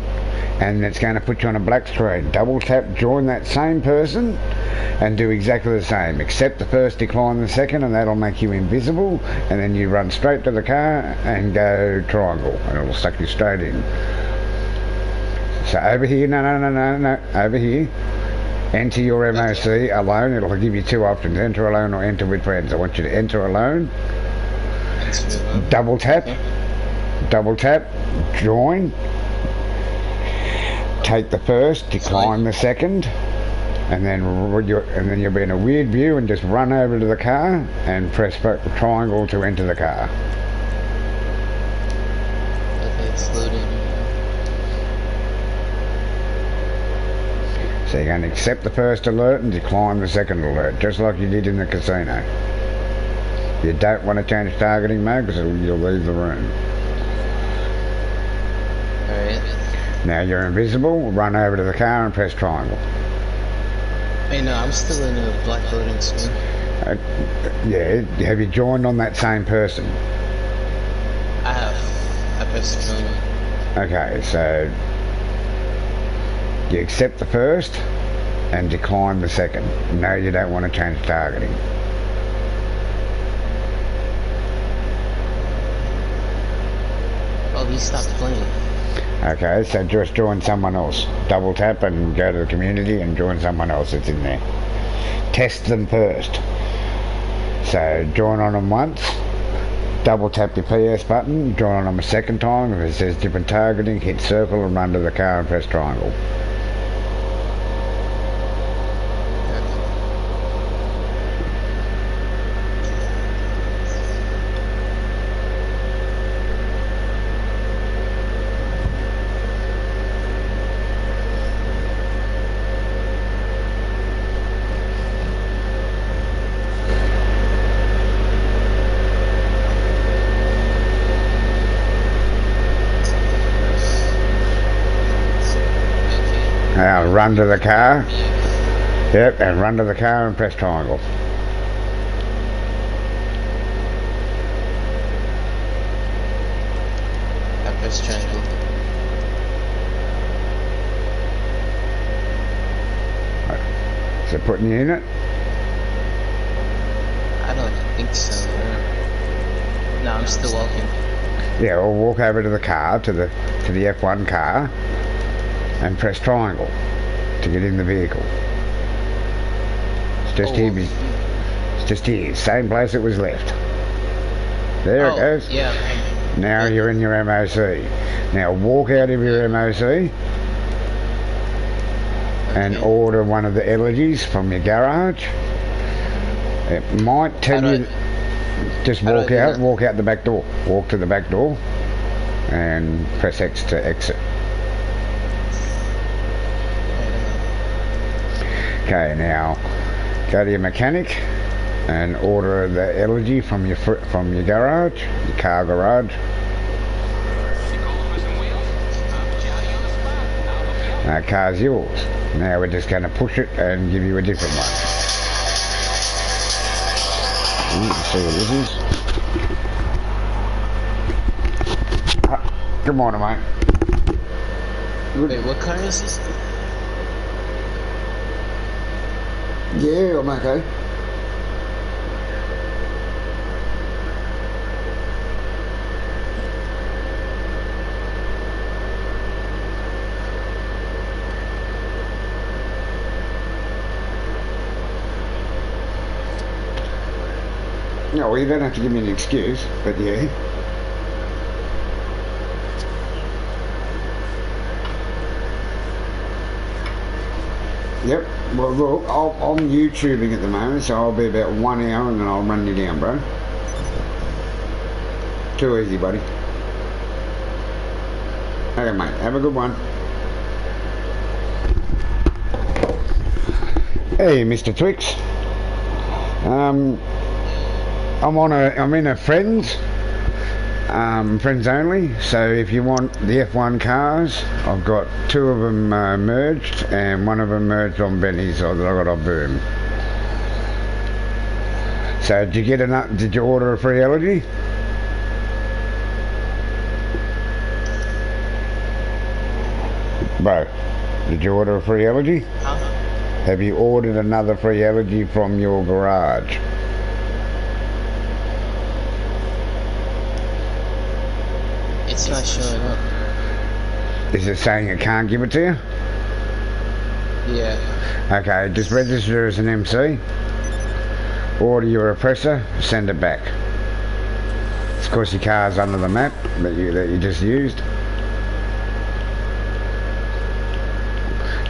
and it's going to put you on a black screen. Double tap, join that same person, and do exactly the same. Accept the first, decline the second, and that'll make you invisible. And then you run straight to the car and go triangle, and it'll suck you straight in. So over here, no, over here. Enter your MOC alone. It'll give you two options: enter alone or enter with friends. I want you to enter alone. Double tap, join. Take the first, decline the second, and then you'll be in a weird view and just run over to the car and press triangle to enter the car. Okay, it's loading. So you're going to accept the first alert and decline the second alert, just like you did in the casino. You don't want to change targeting mode because you'll leave the room. Alright. Now you're invisible, run over to the car and press triangle. Wait, no, I'm still in a black loading screen. Yeah, have you joined on that same person? I have. I pressed join. Okay, so you accept the first and decline the second. No, you don't want to change targeting. Oh, he stopped playing. Okay, so just join someone else. Double tap and go to the community and join someone else that's in there. Test them first. So join on them once. Double tap your PS button. Join on them a second time. If it says different targeting, hit circle and run to the car and press triangle. Now run to the car. Yep, and run to the car and press triangle. I pressed triangle. Is it putting you in it? I don't think so. No, I'm still walking. Yeah, we'll walk over to the car, to the F1 car, and press triangle to get in the vehicle. It's just here. It's just here. Same place it was left. There it goes. Yeah. Now you're in your MOC. Now walk out of your MOC and order one of the elegies from your garage. It might tell you. Just walk out the back door. Walk to the back door and press X to exit. Okay, now go to your mechanic and order the elegy from your garage, your car garage. That car's yours. Now we're just going to push it and give you a different one. Let's see what this is. Good morning, mate. Wait, what car is this? Yeah, I'm okay. No, well, you don't have to give me an excuse, but yeah. Yep. Well, look, I'm YouTubing at the moment, so I'll be about 1 hour and then I'll run you down, bro. Too easy, buddy. Okay, mate. Have a good one. Hey, Mr. Twix. I'm in a friends only. So if you want the F1 cars, I've got 2 of them merged, and 1 of them merged on Benny's that I got off Boom. So did you order a free allergy? Bro, did you order a free allergy? Huh? Have you ordered another free allergy from your garage? It's not showing up. Is it saying it can't give it to you? Yeah. Okay, just register as an MC. Order your oppressor, send it back. It's of course your car's under the map that you just used.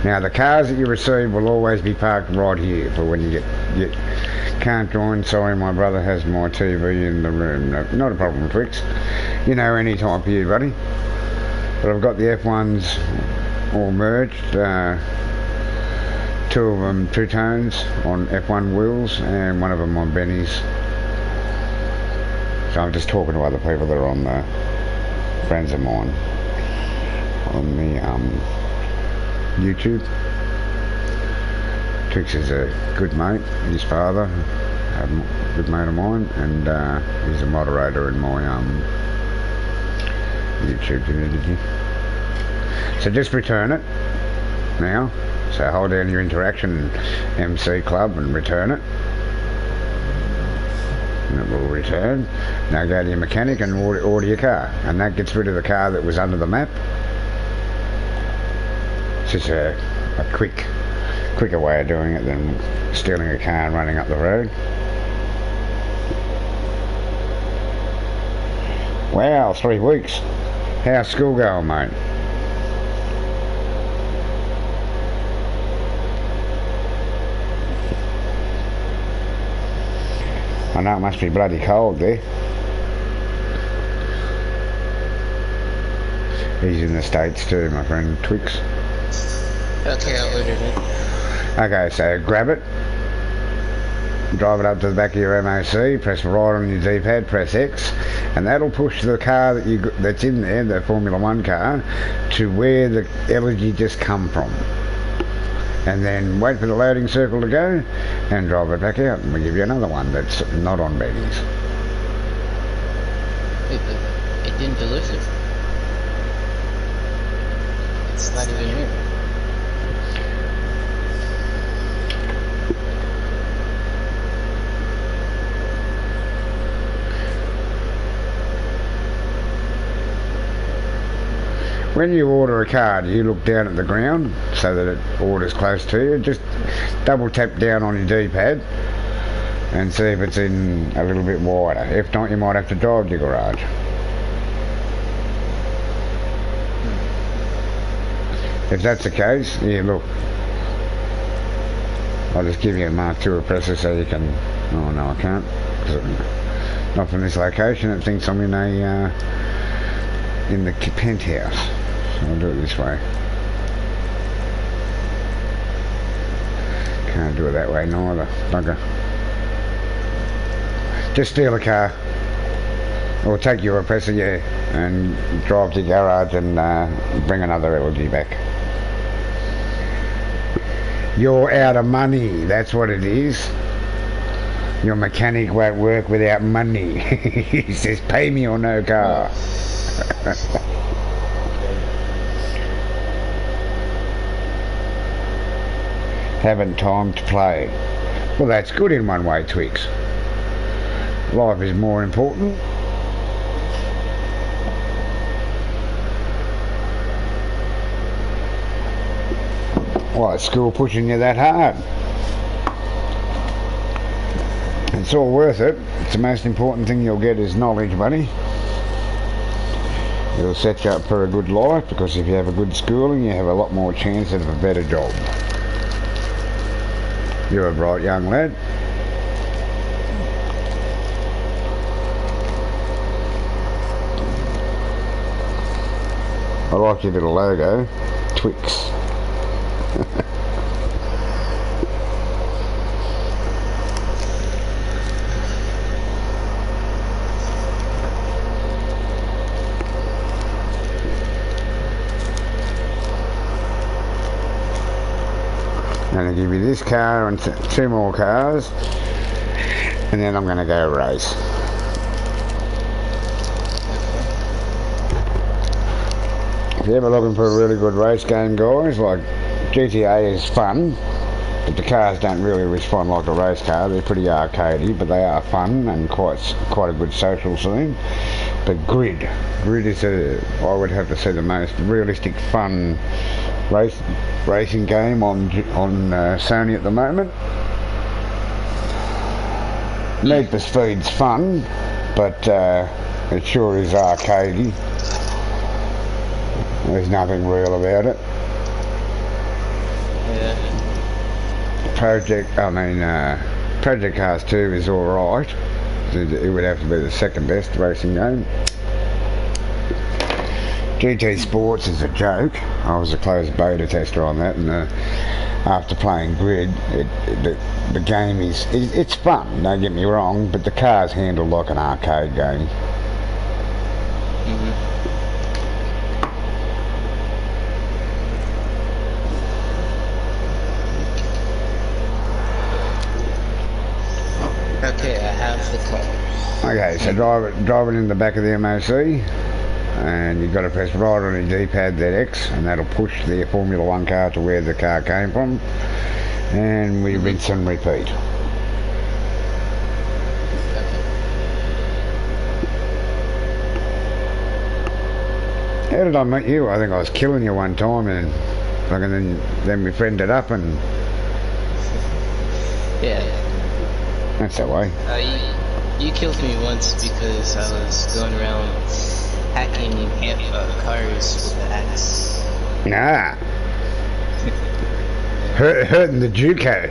Now the cars that you receive will always be parked right here for when you can't join. Sorry, my brother has my TV in the room. No, not a problem, Twix. You know, any time for you, buddy. But I've got the F1s all merged. 2 of them 2-tones on F1 wheels and 1 of them on Benny's. So I'm just talking to other people that are on the friends of mine on the YouTube. Twix is a good mate. His father, a good mate of mine, and he's a moderator in my YouTube community. So just return it now. So hold down your interaction MC club and return it. And it will return. Now go to your mechanic and order your car. And that gets rid of the car that was under the map. It's just a quicker way of doing it than stealing a car and running up the road. Wow, 3 weeks. How's school going, mate? I know it must be bloody cold there. He's in the States too, my friend Twix. Okay, I ordered it. Okay, so grab it, drive it up to the back of your MOC, press right on your D-pad, press X, and that'll push the car that's in there, the Formula 1 car, to where the energy just come from. And then wait for the loading circle to go and drive it back out, and we'll give you another one that's not on Benny's. Wait, but it didn't deliver. It's not even here. When you order a car, do you look down at the ground so that it orders close to you? Just double tap down on your D-pad and see if it's in a little bit wider. If not, you might have to drive to your garage. If that's the case, yeah, look. I'll just give you a Mark II oppressor so you can... Oh, no, I can't. Not from this location. It thinks I'm in the penthouse. So I'll do it this way. Can't do it that way neither. Bugger. Just steal a car. Or take your oppressor, yeah, and drive to your garage and bring another LG back. You're out of money, that's what it is. Your mechanic won't work without money. He says, pay me or no car. Haven't time to play. Well, that's good in one way, Twix. Life is more important. Why, is school pushing you that hard? It's all worth it. It's the most important thing you'll get is knowledge, buddy. It'll set you up for a good life, because if you have a good schooling, you have a lot more chance of a better job. You're a bright young lad. I like your little logo, Twix. I'm going to give you this car and two more cars, and then I'm going to go race. If you're ever looking for a really good race game, guys, like GTA is fun, but the cars don't really respond like a race car. They're pretty arcadey, but they are fun and quite a good social scene. But Grid is I would have to say the most realistic, fun racing game on Sony at the moment. Need for Speed's fun, but it sure is arcadey. There's nothing real about it. Yeah. Project Cars 2 is alright. It would have to be the second best racing game. GT Sports is a joke. I was a closed beta tester on that, and after playing Grid, the game it's fun, don't get me wrong, but the car's handled like an arcade game. Okay, I have the car. Okay, so drive it in the back of the MOC, and you've got to press right on your D-pad, that X, and that'll push the Formula 1 car to where the car came from, and we rinse and repeat. How did I meet you? I think I was killing you one time, and then we friended up, and Yeah. that's that way. You killed me once because I was going around hacking cars with the axe. Nah. Hurting the Juco.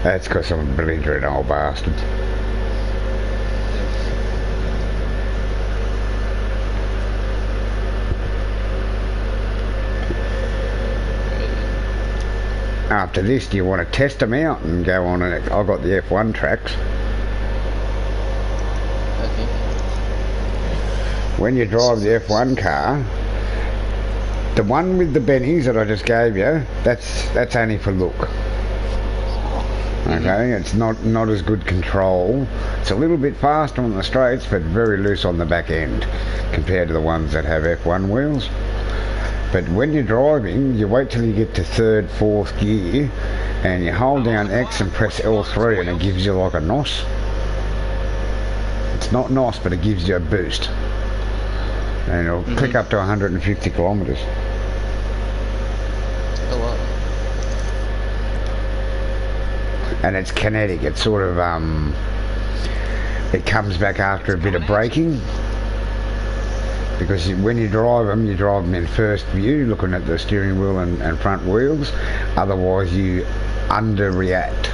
That's because I'm a belligerent old bastard. After this, do you want to test them out and go on it? I've got the F1 tracks. Okay. When you drive the F1 car, the one with the bennies that I just gave you, that's only for look. Okay, it's not as good control. It's a little bit faster on the straights, but very loose on the back end compared to the ones that have F1 wheels. But when you're driving, you wait till you get to third, fourth gear, and you hold down X and press L3, and it gives you like a NOS. It's not NOS, but it gives you a boost. And it'll click up to 150 kilometres. Oh wow. And it's kinetic. It's sort of, it comes back after a bit of braking. Because when you drive them in first view, looking at the steering wheel and front wheels. Otherwise, you underreact.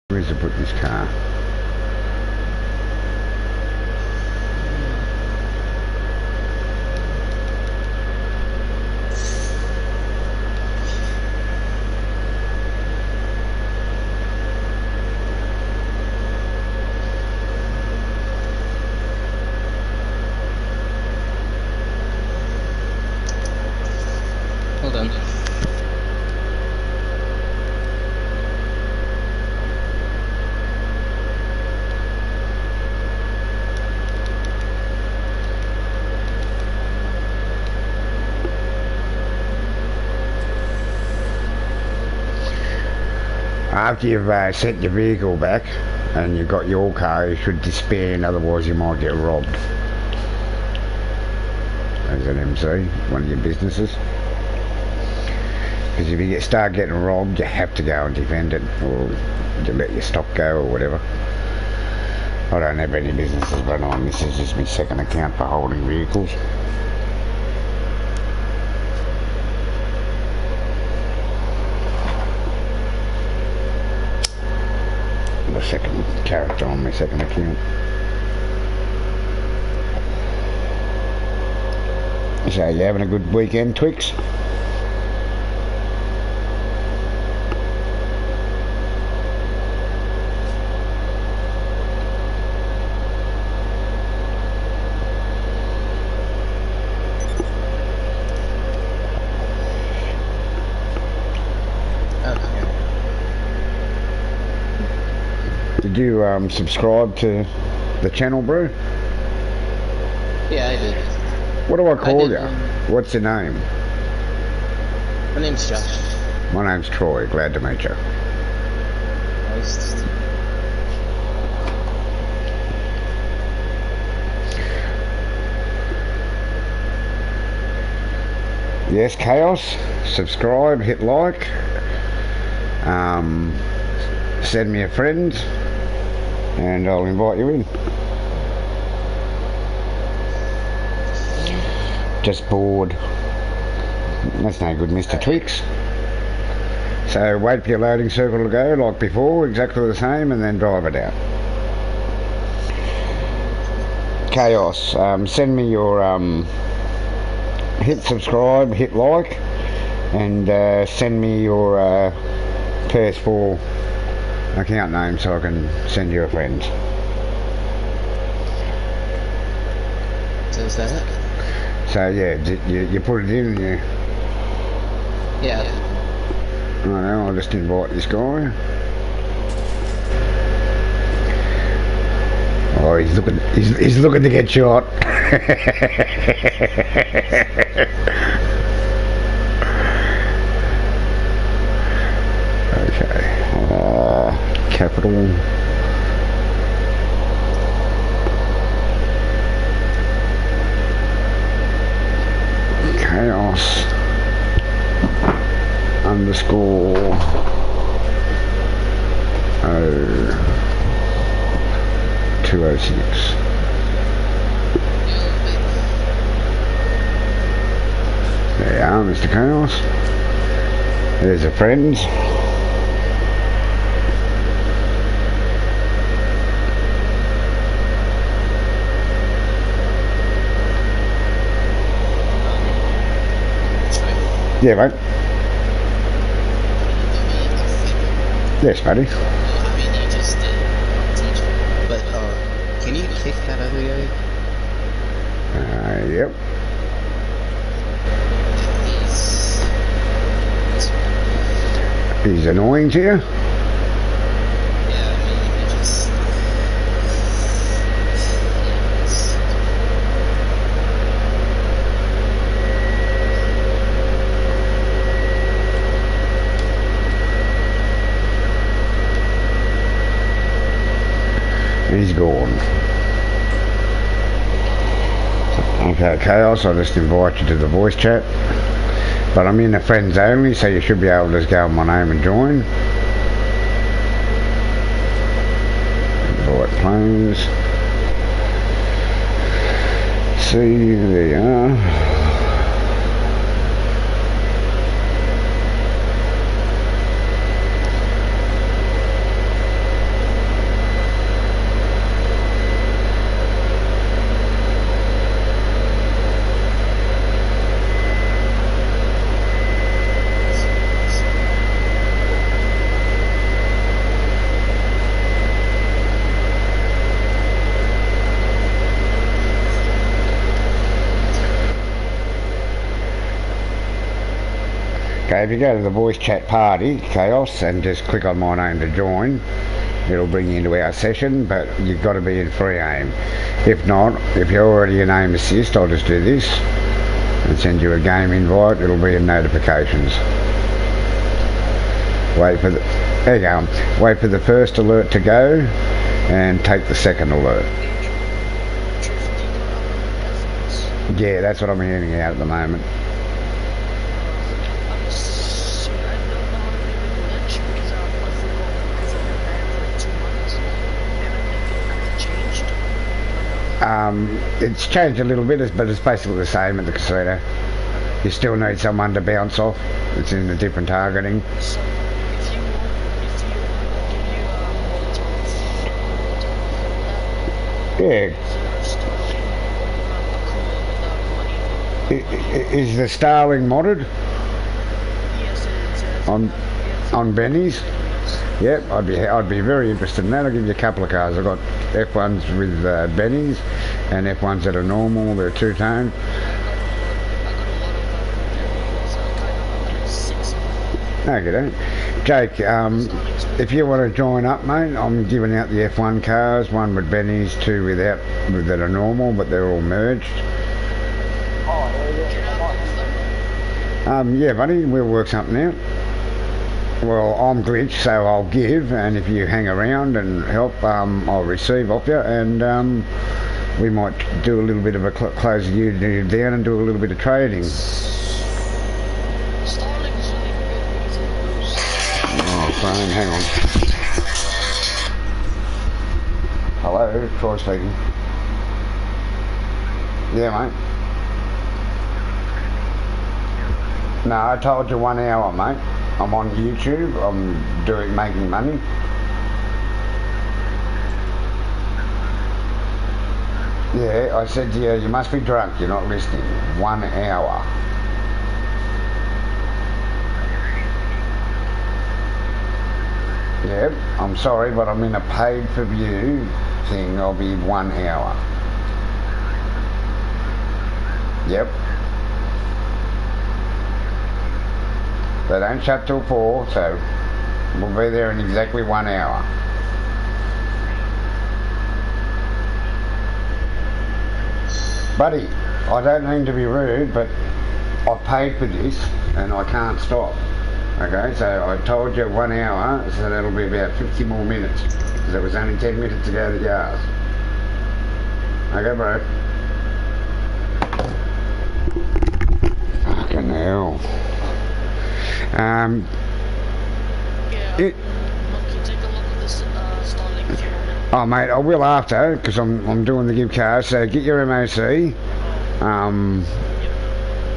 Where's to put this car? Hold on. After you've set your vehicle back, and you've got your car, you should disband, otherwise you might get robbed. As an MC, one of your businesses. Because if you start getting robbed, you have to go and defend it, or you let your stock go, or whatever. I don't have any businesses, but this is just my second account for holding vehicles. The second character on my second account. So you having a good weekend, Twix? Did you subscribe to the channel, bro? Yeah, I did. What do I call did, you? What's your name? My name's Josh. My name's Troy. Glad to meet you. Nice. Yes, Chaos. Subscribe, hit like. Send me a friend, and I'll invite you in. Just bored. That's no good, Mr. Twix. So wait for your loading circle to go like before, exactly the same, and then drive it out. Chaos, send me your hit subscribe, hit like, and send me your PS4 account name so I can send you a friend. So is that it? So yeah, you put it in, you. Yeah. I know, I'll just invite this guy. Oh, he's looking to get shot. Okay, capital. Chaos underscore 0206. There you are, Mr. Chaos. There's a friend. Yeah, mate. Yes, buddy. I mean, you just did teach me. But, can you kick that other guy? Yep. He's annoying to you? Yeah, I mean, he just... He's gone. Okay, Chaos, I'll just invite you to the voice chat. But I'm in the friends only, so you should be able to just go on my name and join. Invite planes. See, there you are. Okay, if you go to the voice chat party, Chaos, and just click on my name to join, it'll bring you into our session, but you've got to be in free aim. If not, if you're already in aim assist, I'll just do this and send you a game invite. It'll be in notifications. Wait for the There you go. Wait for the first alert to go and take the second alert. Yeah, that's what I'm handing out at the moment. It's changed a little bit, but it's basically the same at the casino. You still need someone to bounce off. It's in a different targeting. Yeah. Is the Starling modded? On Benny's? Yep, I'd be very interested in that. I'll give you a couple of cars. I've got F1s with Benny's and F1s that are normal. They're two-tone. Okay, Jake, if you want to join up, mate, I'm giving out the F1 cars, one with Benny's, two without, that are normal, but they're all merged. Yeah, buddy, we'll work something out. Well, I'm glitched, so I'll give, and if you hang around and help, I'll receive off you, and we might do a little bit of a close you down and do a little bit of trading. Oh, phone, hang on. Hello, Troy speaking. Yeah, mate. No, I told you 1 hour, mate. I'm on YouTube. I'm making money. Yeah, I said to you, you must be drunk. You're not listening. 1 hour. Yep, I'm sorry, but I'm in a paid-for-view thing. I'll be 1 hour. Yep. They don't shut till 4, so we'll be there in exactly 1 hour. Buddy, I don't mean to be rude, but I paid for this and I can't stop. Okay, so I told you 1 hour, so that'll be about 50 more minutes, because it was only 10 minutes to go to Yars. Okay, bro. Fucking hell. Can you take a look at this Starling if you want? Oh, mate, I will after, because I'm doing the gift card. So get your MOC.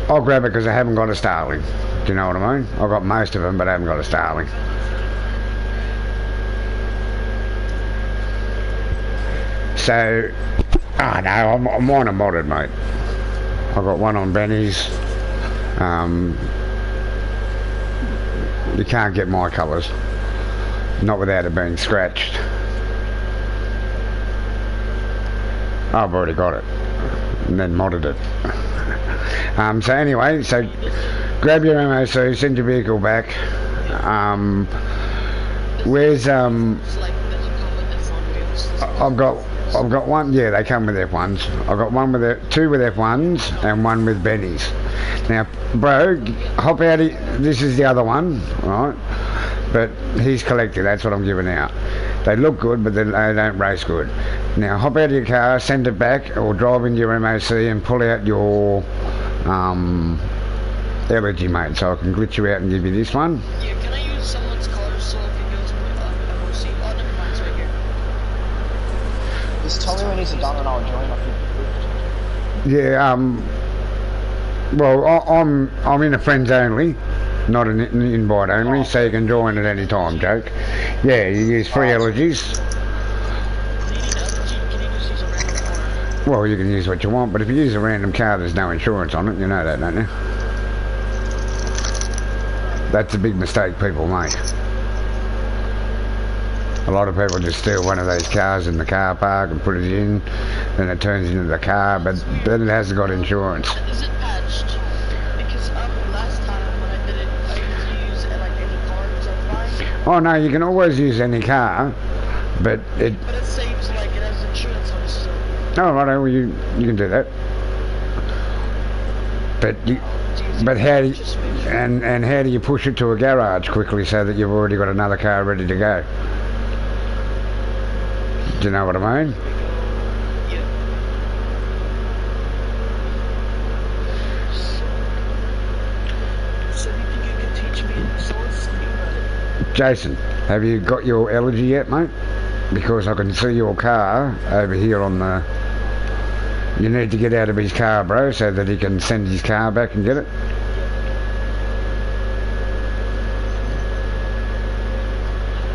I'll grab it because I haven't got a Starling. Do you know what I mean? I've got most of them, but I haven't got a Starling. So, no, I'm on a modded, mate. I've got one on Benny's. You can't get my colours, not without it being scratched. I've already got it and then modded it. So anyway, so grab your MOC, send your vehicle back. Where's I've got one. Yeah, they come with F1s. I've got one with two with F1s and one with Benny's. Now, bro, hop out. This is the other one, right? But he's collected. That's what I'm giving out. They look good, but they don't race good. Now, hop out of your car, send it back, or drive into your MOC and pull out your elegy, mate, so I can glitch you out and give you this one. Yeah, can I use someone's car so I can use my MOC? Oh, never mind, it's right here. Just tell me when he's done and I'll join up here. Yeah, well, I'm in a friends only, not an invite only, so you can join at any time, Jake. Yeah, you use free elegies. Well, you can use what you want, but if you use a random car, there's no insurance on it. You know that, don't you? That's a big mistake people make. A lot of people just steal one of those cars in the car park and put it in, then it turns into the car, but then it hasn't got insurance. Is it patched? Because last time when I did it, I used like any car, was that fine? Oh no, you can always use any car, but it... But it saves like it has insurance on it, so... Oh, right, well, you can do that. But you, but And how do you push it to a garage quickly so that you've already got another car ready to go? Do you know what I mean? Yeah. So do you think you can teach me something about it? Jason, have you got your elegy yet, mate? Because I can see your car over here on the... You need to get out of his car, bro, so that he can send his car back and get it.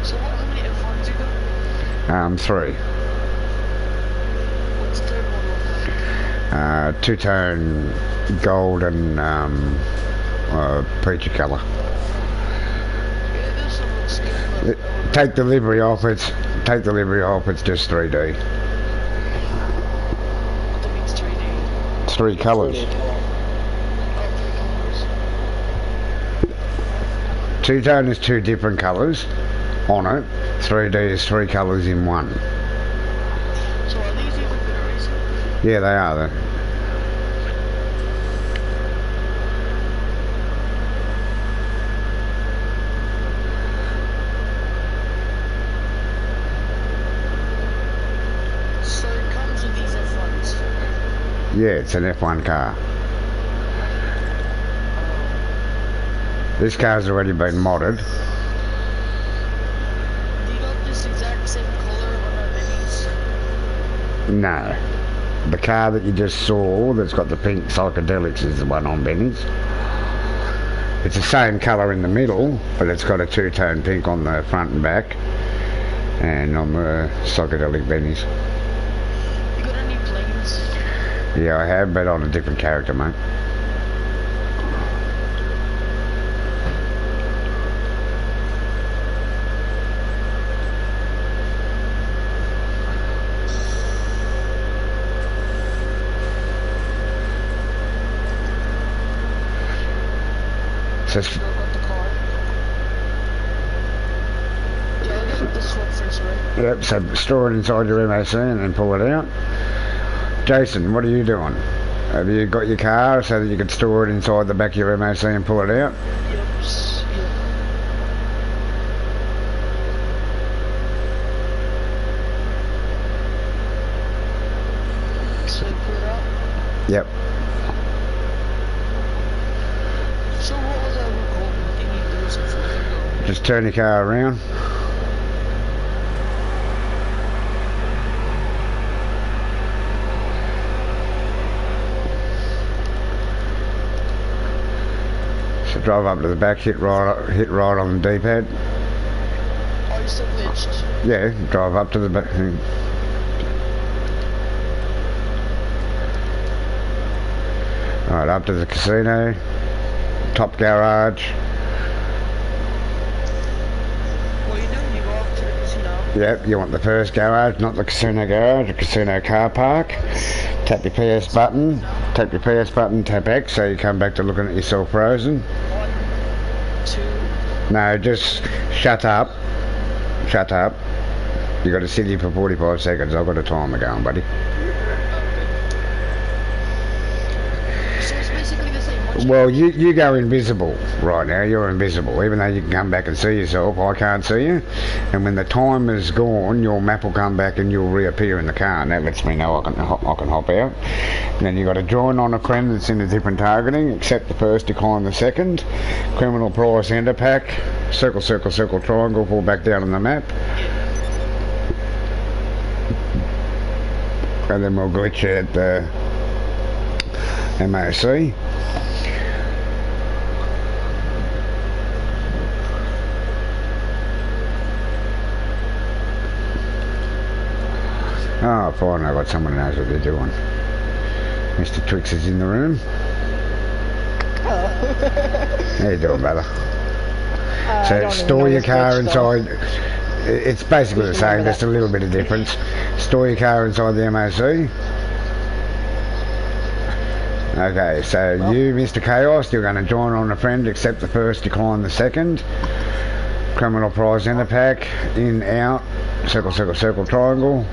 So how many F1s you got? 3. What's the third one? Two-tone gold and peachy colour. Yeah, there's some looks good, but Take the livery off, it's just 3D. what that means 3D. It's 3 colours. Oh, 3 colors. Two-tone is 2 different colours on it. 3D is 3 colours in one. So are these even for the racing? Yeah, they are then. So it comes with these F1s. Yeah, it's an F1 car. This car's already been modded. Do you got this exact same color on our minis? No. The car that you just saw that's got the pink psychedelics is the one on Benny's. It's the same colour in the middle, but it's got a 2-tone pink on the front and back. And on the psychedelic Benny's. You got any planes? Yeah, I have, but on a different character, mate. So, Still got the car. Yeah, I'll get this one first, right? yep, so store it inside your MOC and then pull it out. Jason, what are you doing? Have you got your car so that you can store it inside the back of your MOC and pull it out? Yep. Yep. So I put it out. Yep. So what was that one called? What do you need to do something? Just turn your car around. So drive up to the back, hit right on the D-pad. Are you still glitched? Yeah, drive up to the back. Alright, up to the casino. Top garage. What are you doing? You go up to the casino. Yep, you want the first garage, not the casino garage, the casino car park. Tap your PS button, tap X, so you come back to looking at yourself frozen. 1, 2. No, just shut up. Shut up. You got to sit here for 45 seconds. I've got a timer going, buddy. So it's basically the same. Well, you go invisible right now. You're invisible. Even though you can come back and see yourself, I can't see you. And when the time is gone, your map will come back and you'll reappear in the car, and that lets me know I can hop out. And then you got to join on a friend that's in a different targeting. Accept the first, decline the second. Criminal price enter pack. Circle, circle, circle, triangle. Pull back down on the map. And then we'll glitch you at the MOC. Oh, fine, I've got someone who knows what they're doing. Mr. Twix is in the room. Hello. How you doing, brother? I So don't even store know your this car glitch inside. It's basically the Just same, remember just a that. little bit of difference. Store your car inside the MOC. Okay, so you, Mr. Chaos, you're going to join on a friend, accept the first, decline the second. Criminal prize enter pack, in, out, circle, circle, circle, triangle.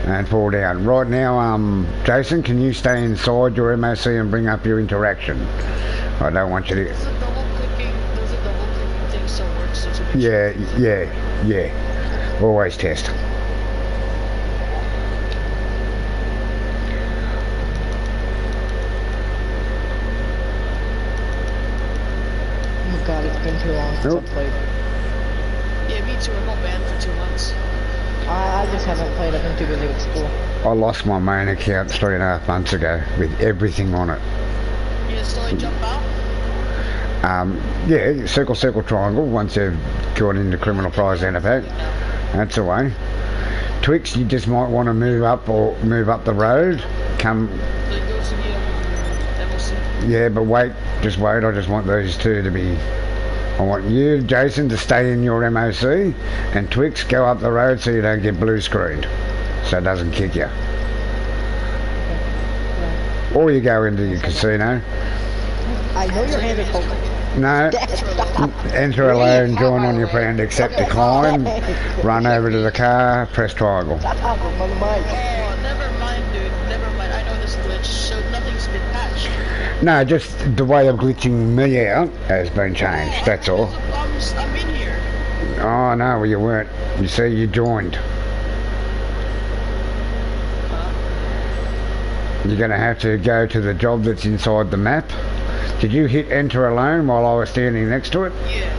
and fall down. Right now, Jason, can you stay inside your MOC and bring up your interaction? I don't want you to... Does the double clicking thing still work? So to make Yeah. Always test. Oh god, it's been too long since Nope. I played. Yeah, me too. I got banned for 2 months. I just haven't played. I've been too busy with school. I lost my main account 3.5 months ago with everything on it. You still jump out? Yeah, circle, triangle, once you've gone into criminal prize enterprise. That's the way. Twix, you just might want to move up the road. Come. Like go to the MLC. Yeah, but wait, just wait. I just want these two to be... I want you, Jason, to stay in your MOC, and Twix, go up the road so you don't get blue screened, so it doesn't kick you. Or you go into your casino. I know your hand is holding. No, enter alone, join on your friend, accept decline, run over to the car, press triangle. That's out of my mind. Oh, never mind, dude. Never mind. I know this glitch, so nothing's been patched. No, just the way of glitching me out has been changed, that's all. I'm in here. Oh no, well you weren't. You see, you joined. You're going to have to go to the job that's inside the map. Did you hit enter alone while I was standing next to it? Yeah.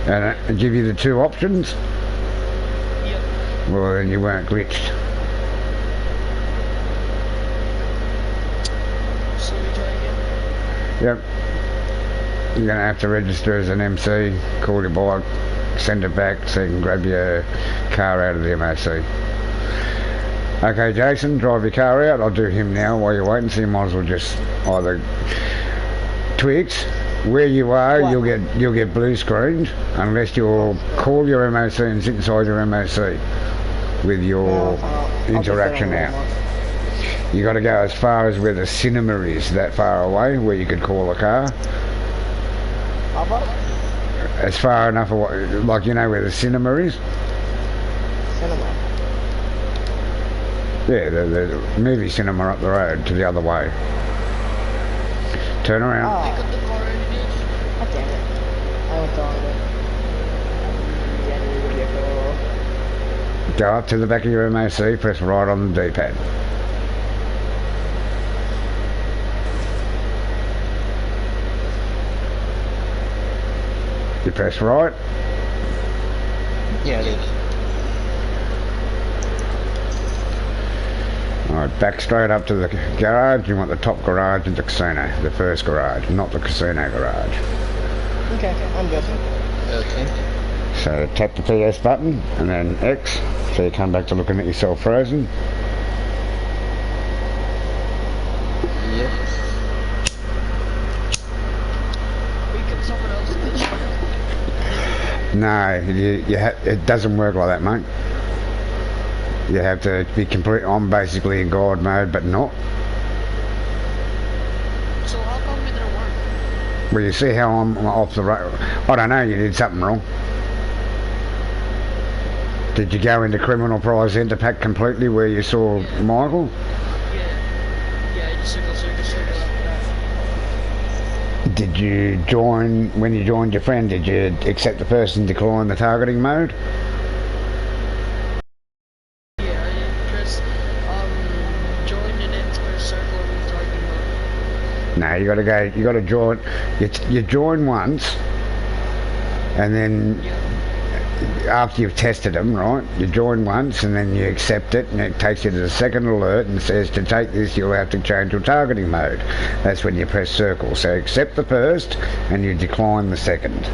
And it give you the two options? Yep. Well, then you weren't glitched. So we try again. Yep. You're going to have to register as an MC, call your bike, send it back so you can grab your car out of the MOC. Okay, Jason, drive your car out. I'll do him now while you're waiting, so you might as well just either... Twix, where you are, What? you'll get blue screened unless you'll call your MOC and sit inside your MOC with your interaction out. You got to go as far as where the cinema is, that far away, where you could call a car. How about As far enough away, like you know where the cinema is. cinema? Yeah, the movie cinema up the road to the other way. Turn around. Oh, Pick up the car and bitch. god damn it. I went on it. Go up to the back of your MOC, press right on the D-pad. You press right. Yeah, I did. Alright, back straight up to the garage. You want the top garage and the casino. The first garage, not the casino garage. Okay, I'm good. Okay. So tap the PS button and then X. So you come back to looking at yourself frozen. Yep. Can someone else glitch? No, it doesn't work like that, mate. You have to be complete. I'm basically in God mode, but not. So how come it didn't work? Well, you see how I'm off the road. I don't know, you did something wrong. Did you go into criminal prize enter pack completely where you saw Michael? Yeah, I just circle after that. Did you join, when you joined your friend, did you accept the person, decline the targeting mode? Yeah, I did press join and then square circle and target mode. No, you gotta join, you join once, and then after you've tested them, right, you join once and then you accept it and it takes you to the second alert and says to take this you'll have to change your targeting mode. That's when you press circle. So accept the first and you decline the second.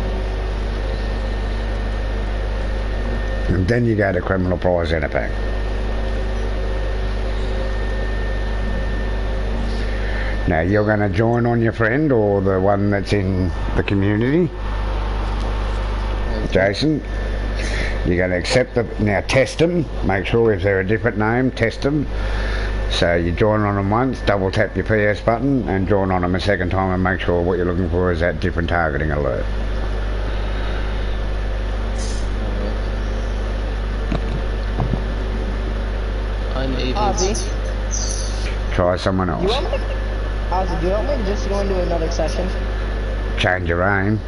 And then you go to criminal prize enter pack. Now you're going to join on your friend or the one that's in the community. Jason. You're going to accept them. Now test them. Make sure if they're a different name, test them. So you join on them once, double tap your PS button and join on them a second time and make sure what you're looking for is that different targeting alert. I'm Ozzy, Try someone do you else. want me? Ozzy, do you want me to just go into another session? Change your aim.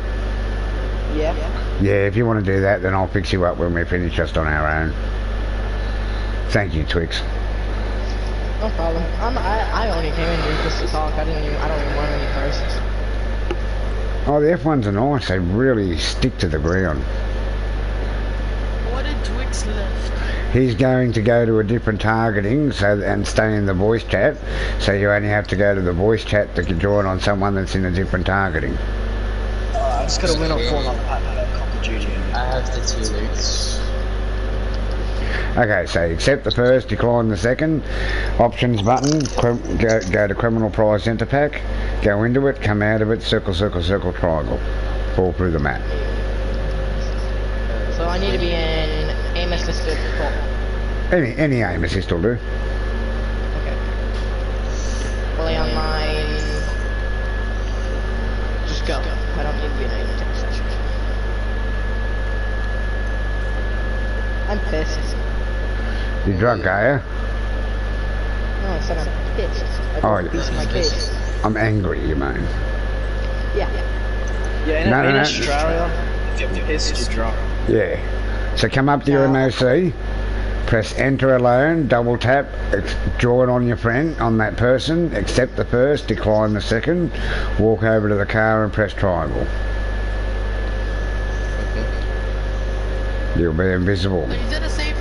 Yeah. Yeah, if you want to do that, then I'll fix you up when we finish just on our own. Thank you, Twix. No problem. I only came in here just to talk. I don't even want any cars. Oh, the F1s are nice. They really stick to the ground. What did Twix left? He's going to go to a different targeting and stay in the voice chat, so you only have to go to the voice chat to join on someone that's in a different targeting. I just gotta win on 4 on Call of Duty. I have the 2 alerts. Okay, so accept the first, decline the second. Options button, go to criminal prize center pack, go into it, come out of it, circle, circle, circle, triangle. Fall through the map. So I need to be in aim assisted. Any aim assist will do. Okay. Fully online. Just go. I don't need to be in aim assist. I'm pissed. You drunk, are you? No, I said I'm pissed. I Oh, piece of my case. I'm angry, you mean? Yeah. Yeah, No, in no. Australia, if you're pissed, you're drunk. Yeah. So come up to your MOC, press enter alone, double tap, join on your friend, on that person, accept the first, decline the second, walk over to the car and press triangle. You'll be invisible. Is it a safe?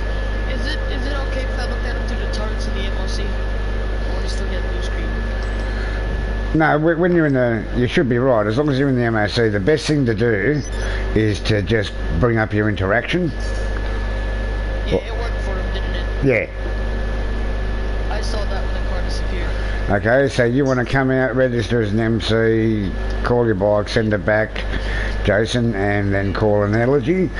Is it okay if I look at him through the targets in the MOC? Or we still get blue screen? No, when you're in the, you should be right. As long as you're in the MOC, the best thing to do is to just bring up your interaction. Yeah, it worked for him, didn't it? Yeah. I saw that when the car disappeared. Okay, so you want to come out, register as an MC, call your bike, send it back, Jason, and then call an elegy.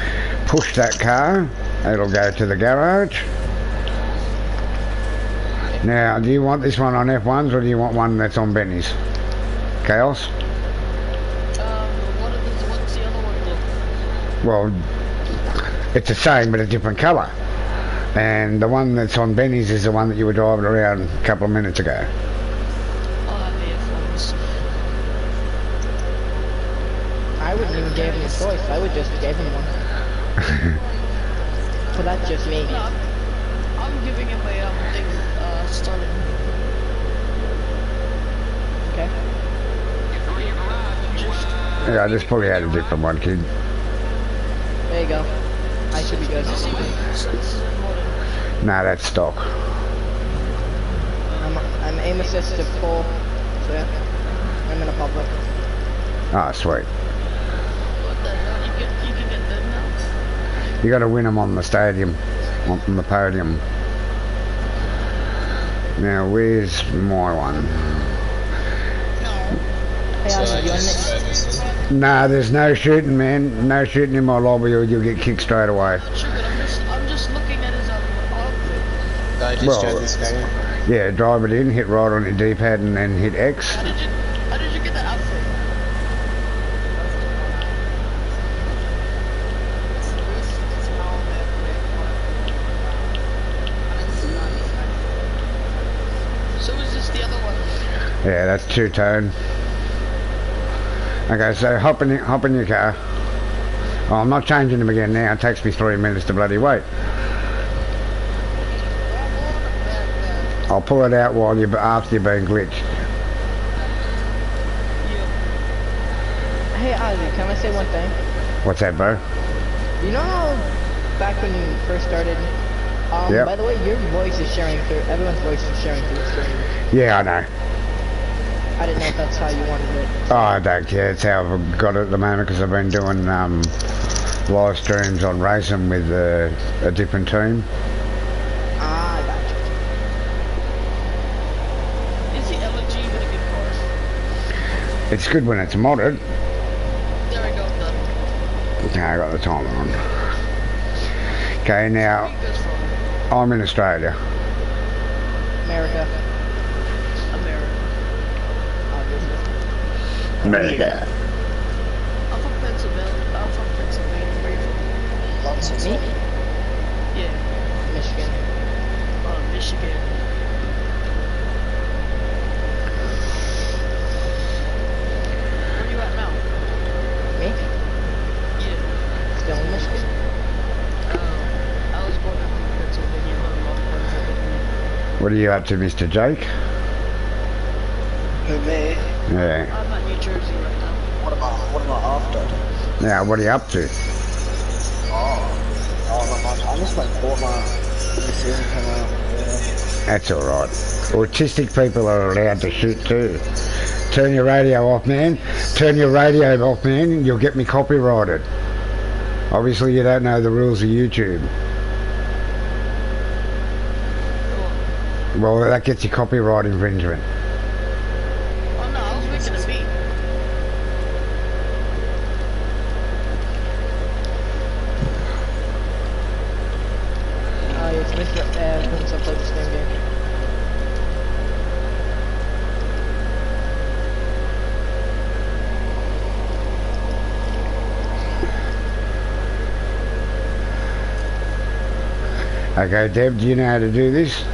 Push that car, it'll go to the garage. Now, do you want this one on F1s or do you want one that's on Benny's? Chaos? What's the other one look? Well, it's the same but a different colour. And the one that's on Benny's is the one that you were driving around a couple of minutes ago. I'll have the F1s. I wouldn't even give him a choice. I would just give him one. But that's just me. No, I'm giving him a thing, starting. Okay. Yeah, I just pull you out a different one, kid. There you go. I should be good. So this is modern. Nah, that's stock. I'm aim assisted full. So yeah. I'm in a public. Ah, sweet. What the hell? You can get them now? You got to win them on the stadium, on the podium. Now, where's my one? Hey, Ozzy, you want me? Nah, there's no shooting, man. No shooting in my lobby or you'll get kicked straight away. Sure, but I'm just looking at his outfit. I just Well, tried this guy. Yeah, drive it in, hit right on your D-pad and then hit X. How did you get the outfit? So is this the other one? Yeah, that's two-tone. Okay, so hop in your car. Oh, I'm not changing them again now. It takes me 3 minutes to bloody wait. I'll pull it out while after you've been glitched. Hey, Ozzy, can I say one thing? What's that, bro? You know how back when you first started, Yep. by the way, your voice is sharing through, everyone's voice is sharing through the screen. Yeah, I know. I didn't know if that's how you wanted it. Oh, I don't care. It's how I've got it at the moment because I've been doing live streams on racing with a different team. Ah, I got you. Is the LG even a good car? It's good when it's modded. There we go, done. Okay, I got the timer on. Okay, now Where you guys from? I'm in Australia. America. America. Obviously. America. I'm from Pennsylvania. Where you from? Me? Yeah. Michigan. Michigan. What are you up to, Mr. Jake? Who, me? Yeah. I'm at New Jersey right now. What am I after? Now, what are you up to? Oh, not much. I just went Fortnite. The season came out. Yeah. That's alright. Autistic people are allowed to shoot too. Turn your radio off, man. Turn your radio off, man. You'll get me copyrighted. Obviously, you don't know the rules of YouTube. Well, that gets you copyright infringement. Oh no, I was making a beat. Oh, yeah, it's missed up there. Since I played the same game. Okay, Deb, do you know how to do this? Yeah,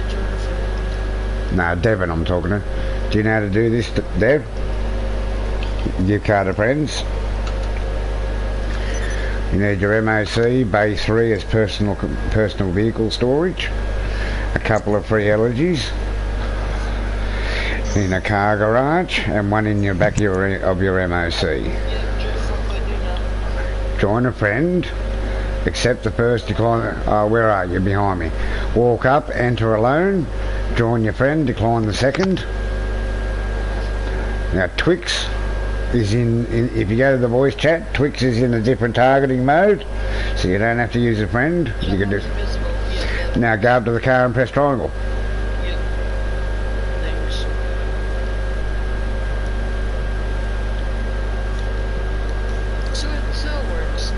Jonathan. No, Devon I'm talking to. Do you know how to do this, Dev? Gift card of friends. You need your MOC, Bay 3 as personal vehicle storage, a couple of free allergies in a car garage, and one in your back of your MOC. Join a friend, accept the first, decline. Where are you? Behind me. Walk up, enter alone, join your friend, decline the second. Now Twix is in if you go to the voice chat, Twix is in a different targeting mode, so you don't have to use a friend. You can just now go up to the car and press triangle. Thanks. So it works.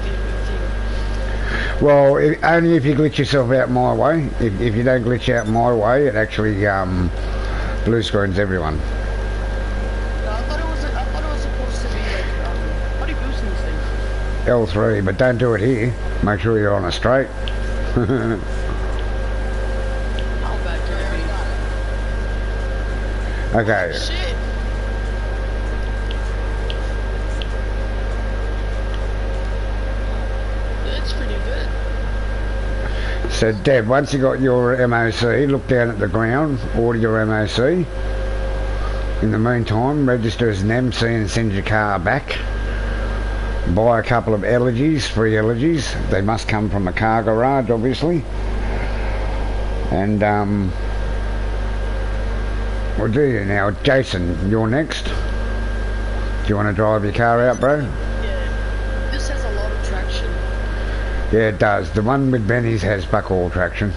Well, only if you glitch yourself out my way. If you don't glitch out my way, it actually blue screens everyone. I thought it was supposed to be like how do you boost these things? L3, but don't do it here. Make sure you're on a straight. How bad can it be? Okay. Shit. That's pretty good. So Deb, once you got your MOC, look down at the ground, order your MOC. In the meantime, register as an MC and send your car back. Buy a couple of allergies, free allergies. They must come from the car garage, obviously. And what do you now? Jason, you're next. Do you want to drive your car out, bro? Yeah. This has a lot of traction. Yeah, it does. The one with Benny's has fuck all traction.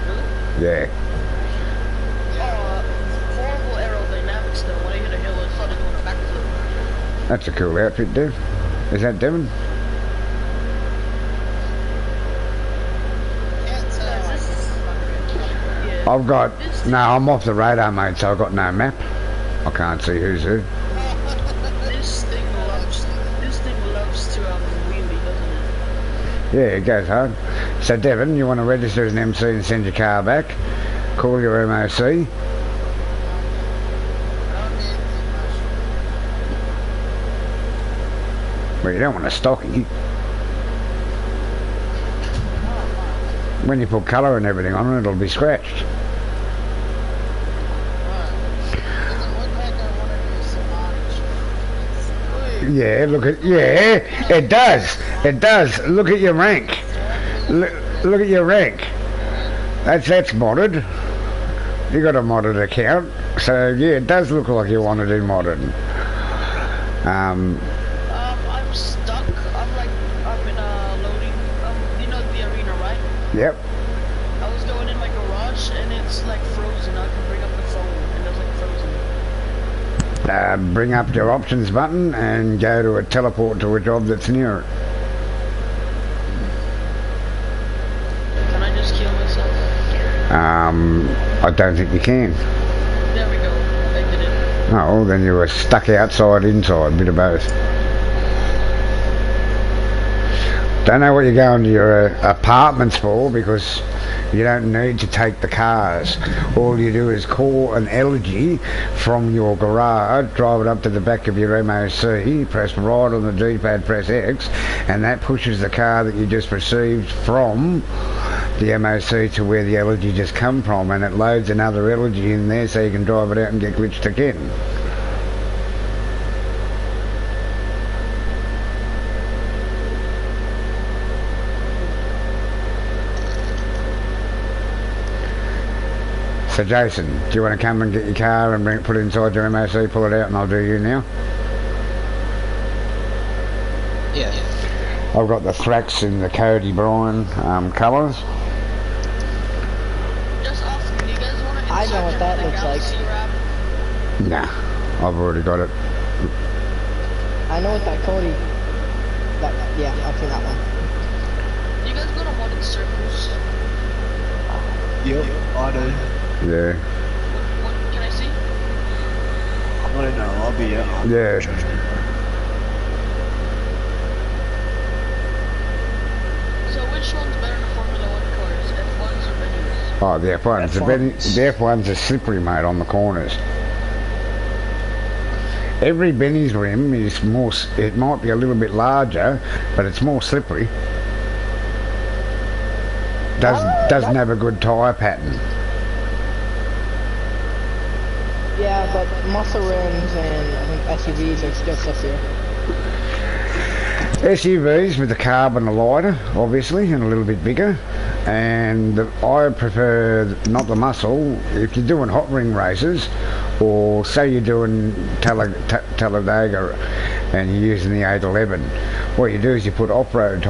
Really? Yeah. Horrible aerodynamics though. When I hit a hill, I started doing a backflip. That's a cool outfit, Dev. Is that Devon? Yeah. I've got... No, I'm off the radar, mate, so I've got no map. I can't see who's who. This thing loves to wheelie, doesn't it? Yeah, it goes hard. So, Devon, you want to register as an MC and send your car back. Call your MOC. Well, you don't want a stocky. When you put colour and everything on it, it'll be scratched. Yeah, look at... Yeah, it does. It does. Look at your rank. Look at your rank. That's modded. You got a modded account. So, yeah, it does look like you want to do modded. I'm stuck. I'm in a loading. You know the arena, right? Yep. I was going in my garage and it's like frozen. I can bring up the phone and it's like frozen. Bring up your options button and go to a teleport to a job that's near it. Can I just kill myself? I don't think you can. There we go. I did it. Oh, well, then you were stuck outside, inside, bit of both. Don't know what you're going to your apartments for, because you don't need to take the cars. All you do is call an elegy from your garage, drive it up to the back of your MOC, press right on the D-pad, press X, and that pushes the car that you just received from the MOC to where the elegy just come from, and it loads another elegy in there so you can drive it out and get glitched again. So Jason, do you want to come and get your car and put it inside your MOC, pull it out, and I'll do you now? Yeah. I've got the Thrax in the Cody Bryan colours. Just asking, do you guys want to I know what that looks like. Nah, I've already got it. I know what that Cody. Yeah, I've seen that one. You guys go to modded circles? Yep, I do. Yeah. What can I see? I don't know, I'll be out. Yeah. So which one's better in the Formula 1 cars? F1s or Benny's? Oh, the F1s. The F1s are slippery, mate, on the corners. Every Benny's rim is more, it might be a little bit larger, but it's more slippery. Doesn't have a good tyre pattern. Yeah, but muscle rims and I think SUVs are still slippier. SUVs with the carbon are lighter, obviously, and a little bit bigger. And I prefer not the muscle. If you're doing hot ring races, or say you're doing Talladega and you're using the 811, what you do is you put off-road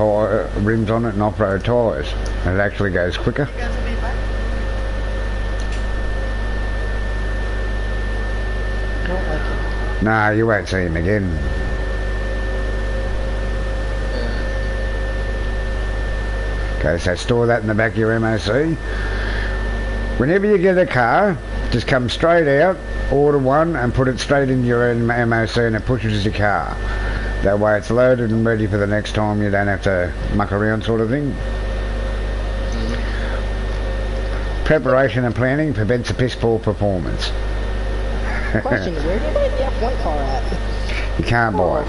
rims on it and off-road tyres, and it actually goes quicker. You guys will be back? I don't like it. Nah, you won't see him again. Okay, so store that in the back of your MOC. Whenever you get a car, just come straight out, order one, and put it straight into your MOC, and it pushes your car. That way it's loaded and ready for the next time. You don't have to muck around, sort of thing. Preparation and planning prevents a piss poor performance. Question, where do you buy the F1 car at? You can't buy it.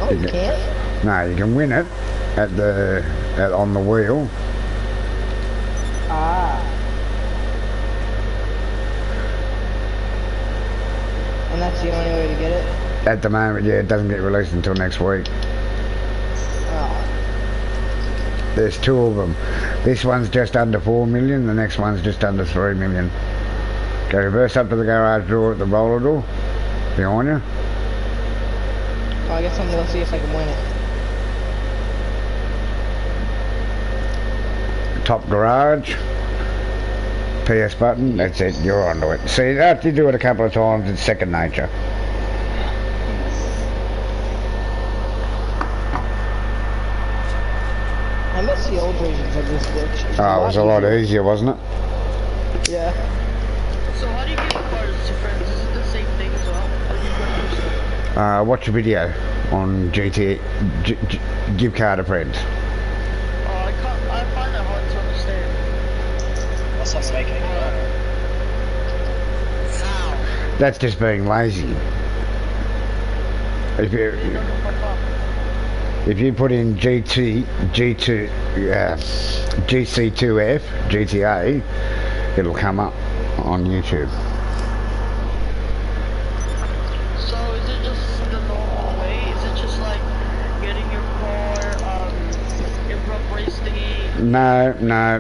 Oh, you can't? No, you can win it at on the wheel. Ah. And that's the only way to get it? At the moment, yeah, it doesn't get released until next week. Oh. There's two of them. This one's just under 4 million, the next one's just under 3 million. Go reverse up to the garage door at the roller door, behind you. So I guess I'm gonna see if I can win it. Top garage, PS button, that's it, you're onto it. See, after you do it a couple of times, it's second nature. I miss the old versions of this glitch. Oh, it was a lot easier, wasn't it? Yeah. So how do you give cars to friends? Is it the same thing as well? Or do you go to yourself? Watch a video on GT, give car to friends. I find that hard to understand. What's that making? That's just being lazy. If you put in GC2F, GTA, it'll come up on YouTube. So is it just the normal way? Is it just like getting your car, your prop race thingy? No,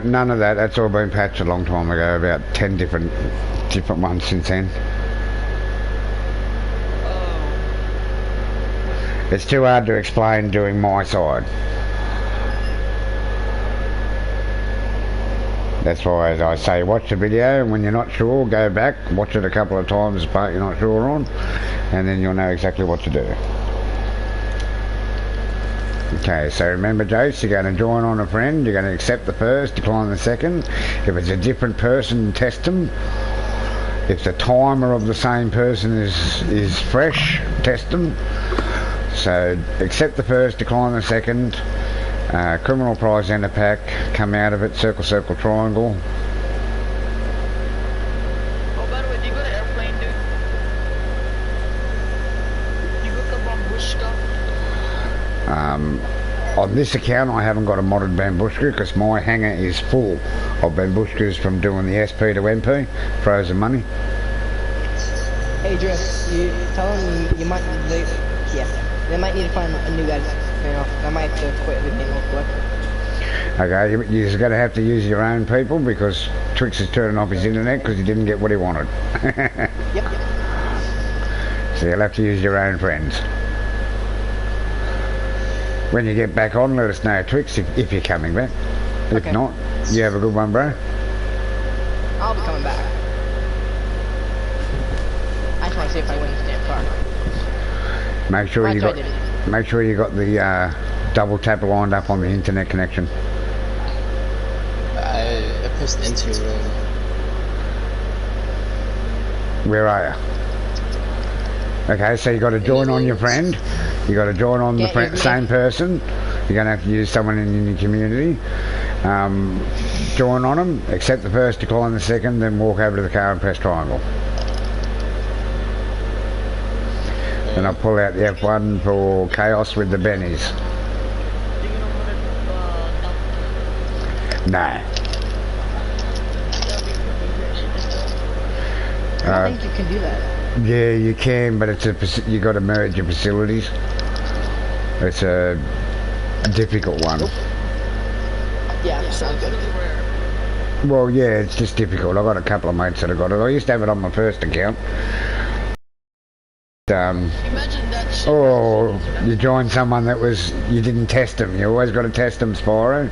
none of that. That's all been patched a long time ago. About 10 different ones since then. It's too hard to explain doing my side. That's why, as I say, watch the video, and when you're not sure, go back, watch it a couple of times, the part you're not sure on, and then you'll know exactly what to do. Okay, so remember, Jace, you're going to join on a friend, you're going to accept the first, decline the second. If it's a different person, test them. If the timer of the same person is fresh, test them. So accept the first, decline the second. Criminal prize enter pack, come out of it, circle, circle, triangle. Oh, by the way, do you go to airplane, dude? Do you go to Bambushka? On this account, I haven't got a modded bambushka because my hangar is full of bambushkas from doing the SP to MP, frozen money. Hey, Drift, you tell them you might, they might need to find a new guy. You know, I might have to quit the game real quick. Okay, you're just going to have to use your own people because Twix is turning off his internet because he didn't get what he wanted. Yep. So you'll have to use your own friends. When you get back on, let us know, Twix, if you're coming back. If Okay. not, you have a good one, bro. I'll be coming back. I just want to see if I win this damn car. Make sure you Right, got, so I did. make sure you got the double tap lined up on the internet connection. I pressed enter room. Where are you? Okay, so you got to join on your friend. You got to join on the Yeah, friend, yeah. same person. You're going to have to use someone in your community. Join on them, accept the first, decline the second, then walk over to the car and press triangle. Then I'll pull out the F1 for chaos with the bennies. Do you know what No. I don't think you can do that. Yeah, you can, but you got to merge your facilities. It's a difficult one. Yeah, sounds good. Well, yeah, it's just difficult. I've got a couple of mates that have got it. I used to have it on my first account. Imagine that shit. Oh, you joined someone that you didn't test them. You always got to test them, Spyro.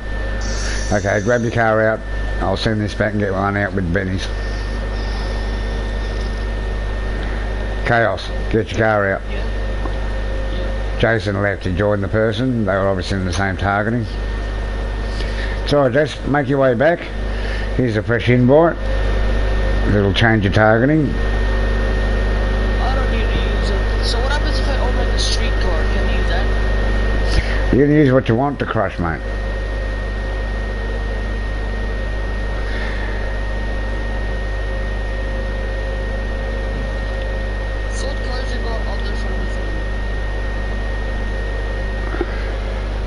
Okay, grab your car out. I'll send this back and get one out with bennies. Chaos, get your car out. Jason left, he joined the person. They were obviously in the same targeting. So just make your way back. Here's a fresh invite. It'll change your targeting. I don't need to use it. So what happens if I own like a street car? Can I use that? You can use what you want to crush, mate. So what cars you got out there for me?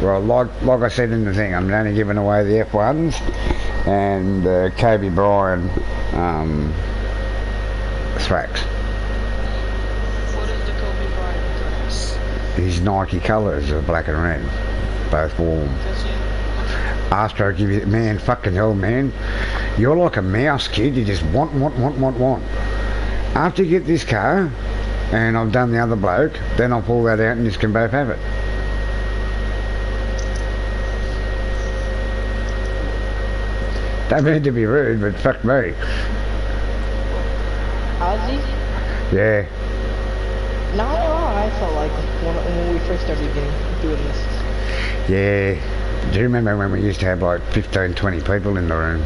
Well, like I said in the thing, I'm only giving away the F1s and the Kobe Bryant Thrax. What is the Kobe Bryant tracks? His Nike colours are black and red, both warm. Astro give you, man, fucking hell, man. You're like a mouse, kid. You just want. After you get this car, and I've done the other bloke, then I'll pull that out and you can both have it. Don't mean to be rude, but fuck me. Ozzy? Yeah. No, I felt like when we first started doing this. Yeah. Do you remember when we used to have like 15, 20 people in the room?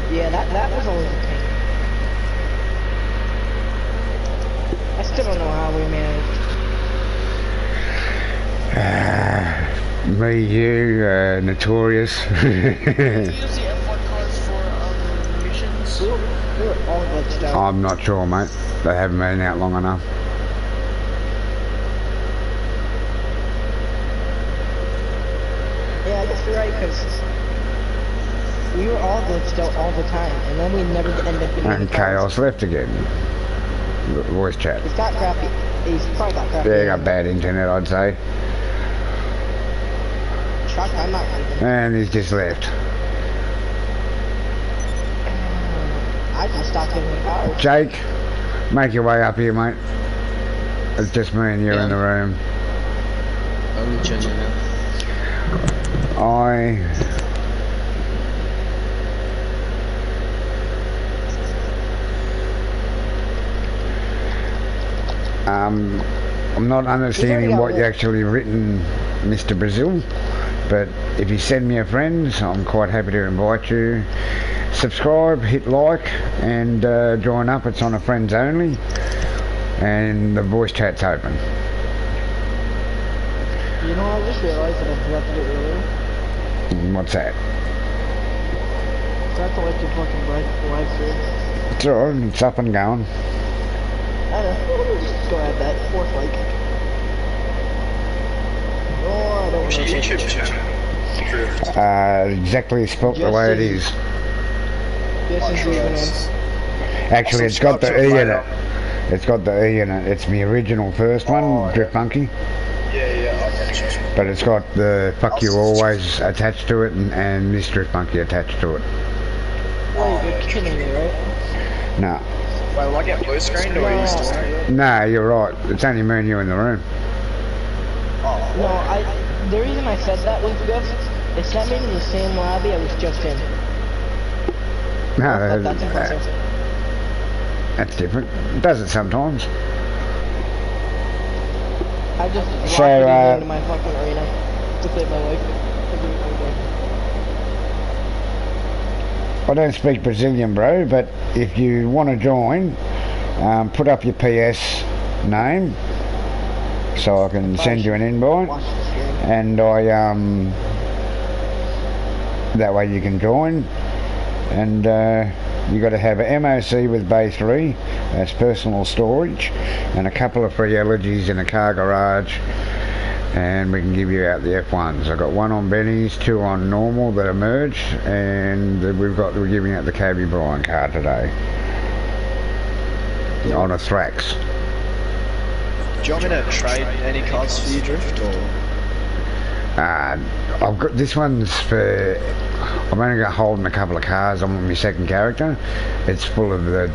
Yeah, that was always a pain. I still don't know how we managed. Me, you, Notorious. Do you use the F1 cars for missions? We were all glitched out. I'm not sure, mate. They haven't been out long enough. Yeah, I guess you're right, because we were all glitched out all the time, and then we never ended up getting And the cars. Chaos left again. Voice chat. He's got crappy. He's probably got crappy. Yeah, got bad internet, I'd say. Shocked I'm not leaving. And he's just left. I just stopped getting the cars. Jake, make your way up here, mate. It's just me and you in the room. I'm joining now. I'm not understanding what you actually written, Mr. Brazil, but if you send me a friend, I'm quite happy to invite you. Subscribe, hit like, and join up. It's on a friends only, and the voice chat's open. You know, I just realized that I forgot to do it earlier. What's that? So I have to let you fucking live stream. It's alright, it's up and going. I don't know, just go at that fourth like. Oh, I don't What's your know. YouTube channel? Drift. Exactly spelt the way it is. Yes, indeed, Actually, it's got the E in it. It's got the E in it. It's my original first one, Drift Monkey. Yeah, I get you. But it's got the Fuck You Always attached to it and this Drift Monkey attached to it. Wait, you're kidding me, right? No. Wait, will I get blue screen or are you still on? No, you're right. It's only me and you in the room. No, the reason I said that was because it sent me to the same lobby I was just in. No, That's impressive. that's different. It does it sometimes. I just So, rocketed into my fucking arena to save my life. I don't speak Brazilian, bro, but if you want to join, put up your PS name so I can send you an invite, Watch the stream. and that way you can join. And you got to have a MOC with Bay 3, that's personal storage, and a couple of free allergies in a car garage, and we can give you out the F1s. I've got one on Benny's, two on normal that are merged, and we're giving out the Kobe Bryant car today on a Thrax. Do you want me to trade any cards for you, Drift, or? I've got this one's for. I'm only got holding a couple of cars on my second character. It's full of the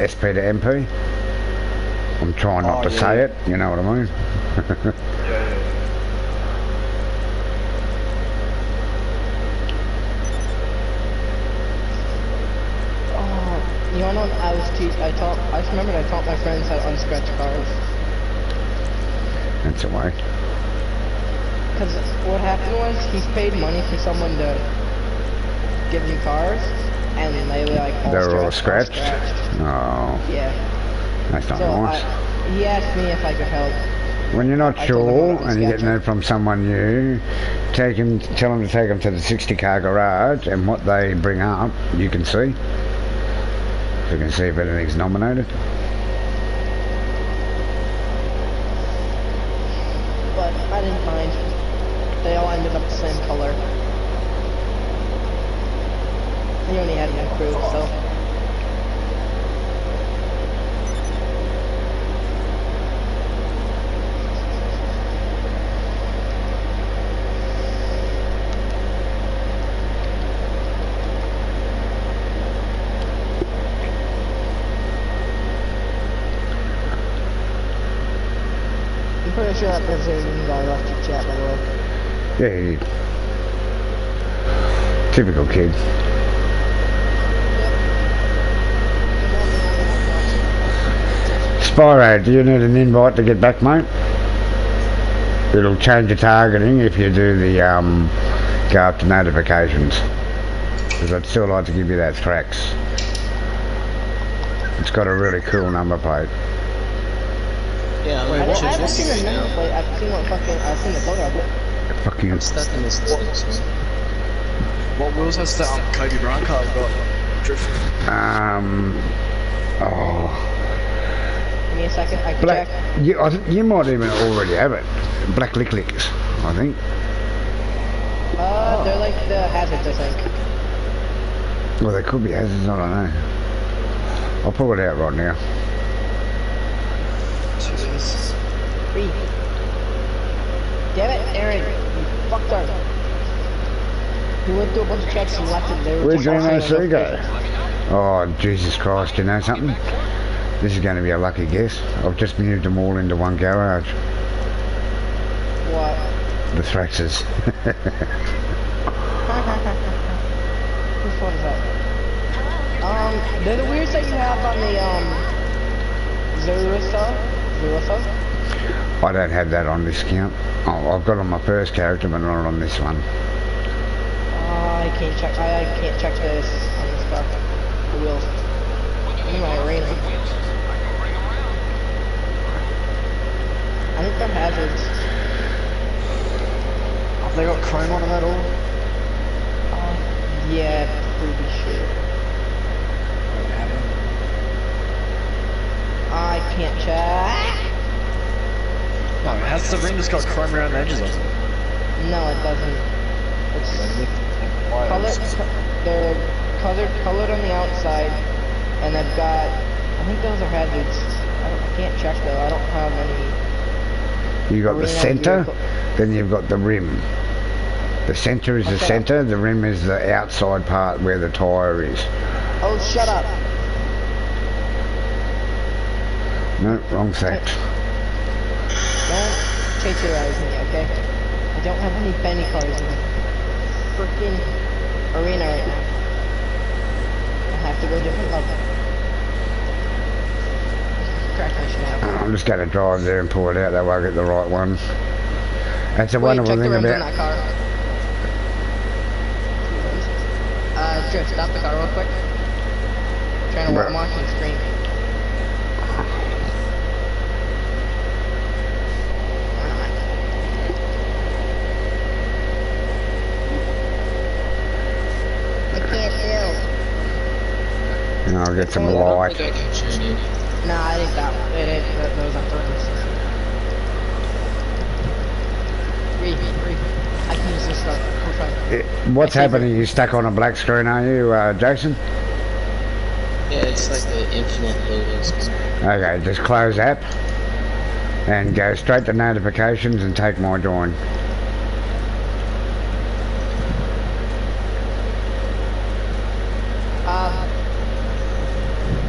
SP to MP. I'm trying not to say it. You know what I mean? Yeah. Oh, you know, I just remembered I taught my friends how to unscratch cars. That's a way. Because what happened was he paid money for someone to give him cars, and they were like They're all scratched. scratched. Oh, Yeah. that's not So nice. he asked me if I could help. When you're not I told him sure what I was and you're getting sketching. it from someone new, tell them to take them to the 60 car garage, and what they bring up, you can see. So you can see if anything's nominated. But I didn't mind. They all ended up the same color. He only had one crew, so. I'm pretty sure that Brazilian guy left your chat, by the way. Yeah, typical kid. Spyro, do you need an invite to get back, mate? It'll change your targeting if you do the go up to notifications. Because I'd still like to give you that Thrax. It's got a really cool number plate. Yeah, I haven't seen the number plate. I've seen the color of it. Fuck you. What wheels has that Kobe Bryant car got? Drift. Oh. Give me a second, I can Black. check. You might even already have it. Black Lick Licks, I think. They're like the hazards, I think. Well, they could be hazards, I don't know. I'll pull it out right now. Jesus. Three. Damn it, Aaron. You fucked He went through a bunch of checks and left it there. Where'd your NOC go? Oh, Jesus Christ, you know something? This is going to be a lucky guess. I've just moved them all into one garage. What? The Thraxes. Which one is that? They're the weirds that you have on the, Zerissa? I don't have that on this count. Oh, I've got it on my first character, but not on this one. I can't check this on this stuff. The wheels. In my arena. I think they're hazards. Have they got chrome on them at all? Yeah, pretty sure. I can't check. No, has the rim just got chrome around the edges or something? No, it doesn't. It's colored on the outside, and I've got. I think those are hazards. I can't check though. I don't have any. You got the center, then you've got the rim. The center is the center. The rim is the outside part where the tire is. Oh, shut up! No, wrong fact. Don't terrorize me, okay? I don't have any penny cars in the freaking arena right now. I'll have to go different level. Crack my shit. I'm just going to drive there and pull it out, that way I get the right one. That's a wonderful thing about... that car. Drift, stop the car real quick. I'm watching the screen. And I'll get some light. Nah, I think that was on purpose. I can use this stuff. What's happening? You stuck on a black screen, are you, Jason? Yeah, it's like the infinite loading screen. Okay, just close app and go straight to notifications and take my join.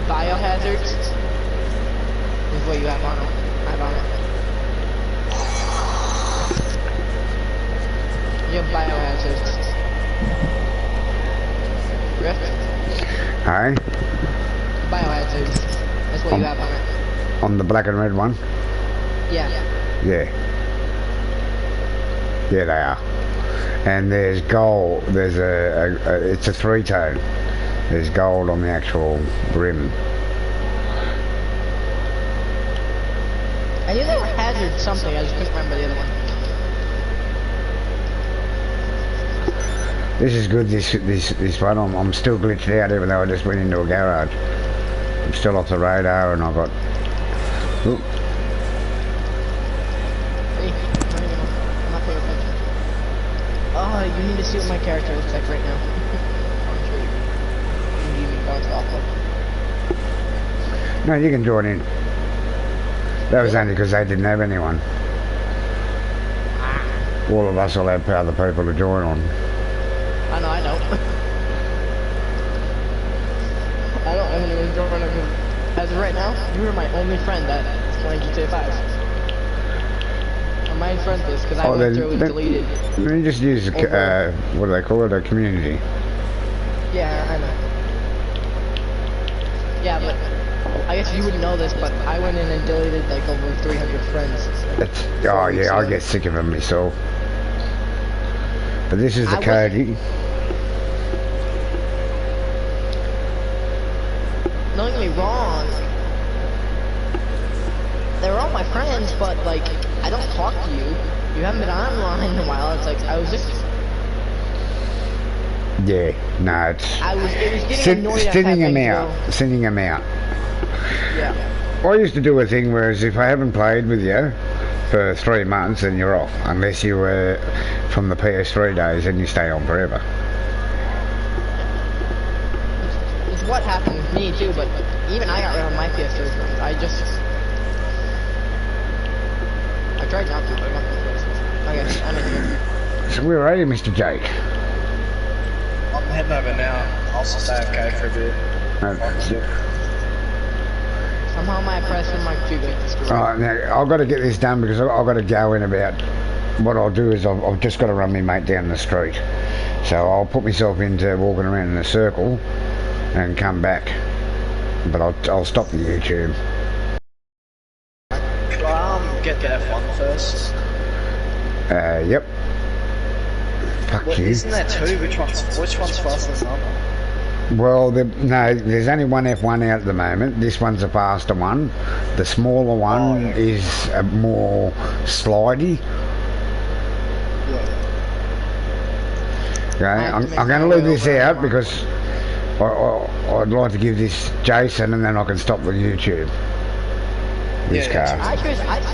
Biohazards is what you have on it. You have biohazards. Rift? Hey? Biohazards. That's what you have on it. On the black and red one? Yeah. Yeah. Yeah, they are. And there's gold. There's it's a three-tone. There's gold on the actual rim. I knew they were hazard something, I just couldn't remember the other one. This is good, this one. I'm still glitched out even though I just went into a garage. I'm still off the radar and I got... Ooh. Hey, I'm not paying attention. Oh, you need to see what my character looks like right now. I'm sure you can bounce off of. No, you can join in. That was only because they didn't have anyone. All of us will have other people to join on. I know, I don't. I don't have anyone to join on because as of right now, you are my only friend that's playing GTA 5. I might friend this because I went through and deleted. Let me just use, what do they call it, a community. Yeah, I know. Yeah, but I guess you wouldn't know this, but I went in and deleted like over 300 friends. That's, oh yeah, I get sick of them myself. But this is the code. Don't get me wrong. They're all my friends, but like, I don't talk to you. You haven't been online in a while. It's like, I was just... Yeah, no, it's... It was getting annoyed sending them out. Yeah. I used to do a thing whereas if I haven't played with you for 3 months, then you're off. Unless you were from the PS3 days, and you stay on forever. It's what happened with me too, but even I got rid of my PS3 friends. I tried not to, but I got the places. Okay, I'm in here. So where are you, Mr. Jake? I'm heading over now. I'll stay AFK for a bit. Somehow my pressing mic too good. Alright, now I've got to get this done because I've got to go in about... What I'll do is I've just got to run my mate down the street. So I'll put myself into walking around in a circle and come back. But I'll stop the YouTube. Get the F1 first. Yep. Fuck you. Isn't there two? Which one's faster than the other? Well, no, there's only one F1 out at the moment. This one's a faster one. The smaller one is a more slidey. Okay, I'm going to leave this out because I'd like to give this Jason and then I can stop the YouTube. This car. I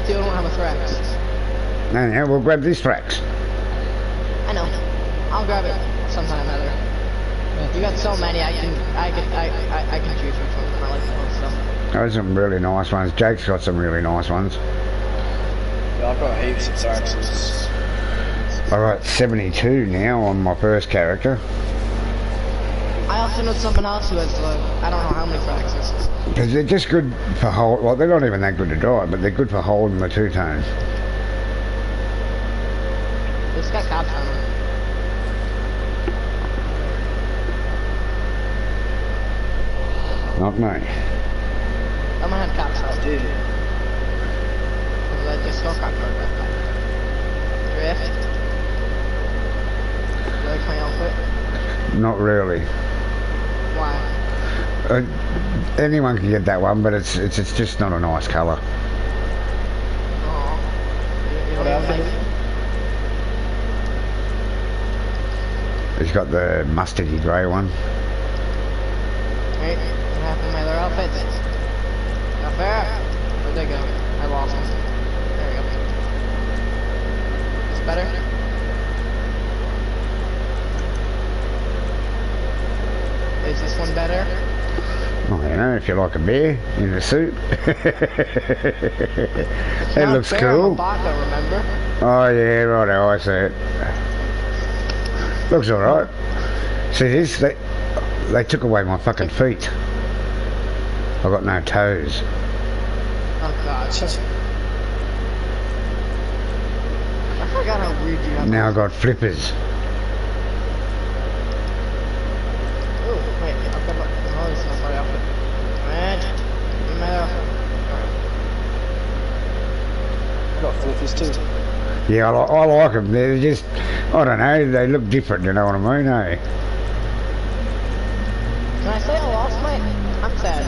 still don't have a Thrax. No, we'll grab this Thrax. I know. I'll grab it sometime or other. You got so many. I can choose which ones I like the most stuff. Those are some really nice ones. Jake's got some really nice ones. Yeah, I've got heaps of Thraxes. I got 72 now on my first character. I also know someone else who has I don't know how many Thraxes. Because they're just good for hold. Well, they're not even that good to drive, but they're good for holding the two-tone. It's got cops on them. Not me. I'm gonna have cops on. Dude. Because I just saw cop car drift. You like my outfit? Not really. Why? Anyone can get that one, but it's just not a nice colour. Aww. You What don't outfit? like it? He's got the mustardy grey one. Right? What happened to my other outfits? Not fair. Where'd they go? I lost them. There we go. It's better? Is this one better? I don't know, if you like a bear in a suit. It looks I'm a cool. baka, remember? Oh yeah, right, I see it. Looks alright. See this? They took away my fucking feet. I've got no toes. Oh god. I forgot how weird you have. Now I've got flippers. Oh, wait, I've got my. Oh, this is not my outfit. Man, give me my outfit. I've got flippers too. Yeah, I like them. They're just, I don't know, they look different, you know what I mean, eh? Can I say I lost my. I'm sad.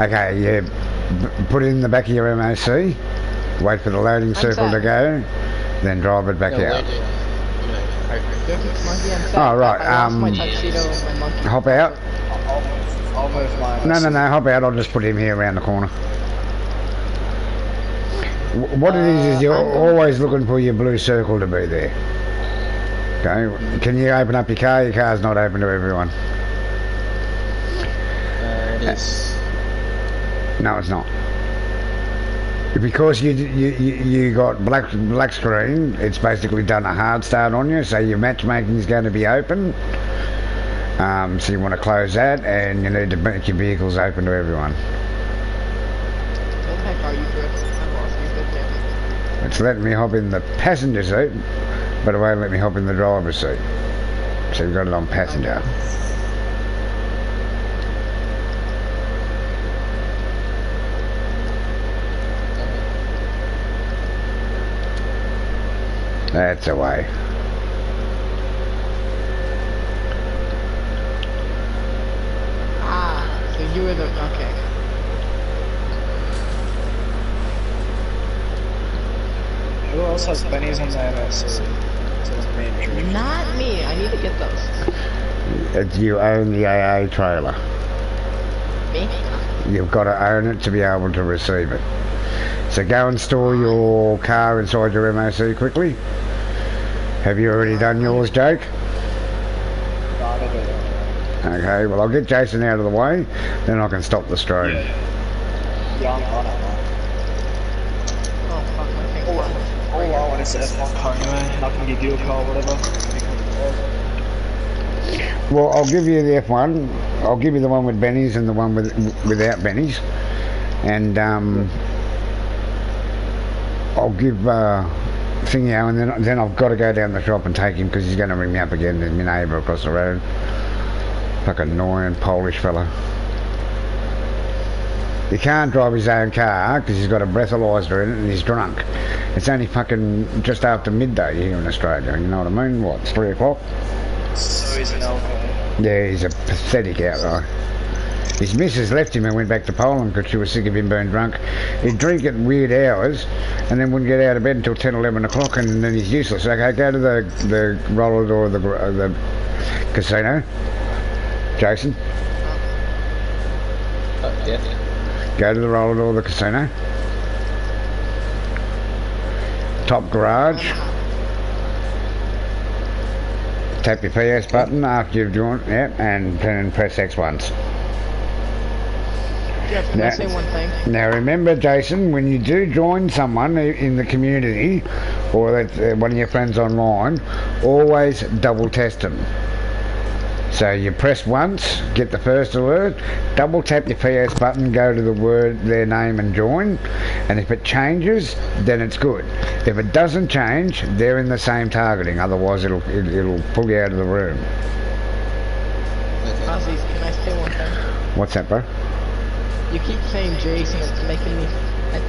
Okay, yeah, put it in the back of your MOC, wait for the loading circle to go, then drive it back out. Monkey, I'm sad. Oh, right, I lost my tuxedo and my monkey. hop out. I'll move mine. No, hop out, I'll just put him here around the corner. What it is you're always looking for your blue circle to be there. Okay, can you open up your car? Your car's not open to everyone. It is. No, it's not. Because you got black screen, it's basically done a hard start on you, so your matchmaking is going to be open. So you want to close that, and you need to make your vehicles open to everyone. What the heck are you, Chris? I lost you, good man. It's letting me hop in the passenger seat, but it won't let me hop in the driver's seat. So you've got it on passenger. That's away. Ah, so you were the. Okay. Who else has bennies on their MSC? Not me. I need to get those. You own the AA trailer. Me? You've got to own it to be able to receive it. So go and store your car inside your MOC quickly. Have you already done yours, Jake? Okay, well I'll get Jason out of the way, then I can stop the stream. Yeah, I'm on it. Oh, fuck, my thing's All I want is a car anyway. I can give you a car, whatever. Well, I'll give you the F1. I'll give you the one with bennies and the one without bennies. And I'll give Thingo, and then I've got to go down the shop and take him because he's going to ring me up again. There's my neighbour across the road. Fucking annoying Polish fella. He can't drive his own car because he's got a breathalyzer in it and he's drunk. It's only fucking just after midday here in Australia, you know what I mean? What, it's 3 o'clock? So he's an alcohol. Yeah, he's a pathetic outguy. His missus left him and went back to Poland because she was sick of him being drunk. He'd drink at weird hours and then wouldn't get out of bed until 10, 11 o'clock, and then he's useless. Okay, go to the roller or the casino. Jason? Oh, yeah. Go to the roller door of the casino. Top garage. Tap your PS button after you've joined, yep, and then press X once. Jeff, can I say one thing? Now remember, Jason, when you do join someone in the community, or that one of your friends online, always double test them. So you press once, get the first alert, double tap your PS button, go to the word, their name and join, and if it changes, then it's good. If it doesn't change, they're in the same targeting, otherwise it'll pull you out of the room. Ozzy, can I say one thing? What's that, bro? You keep saying Jason, it's making me,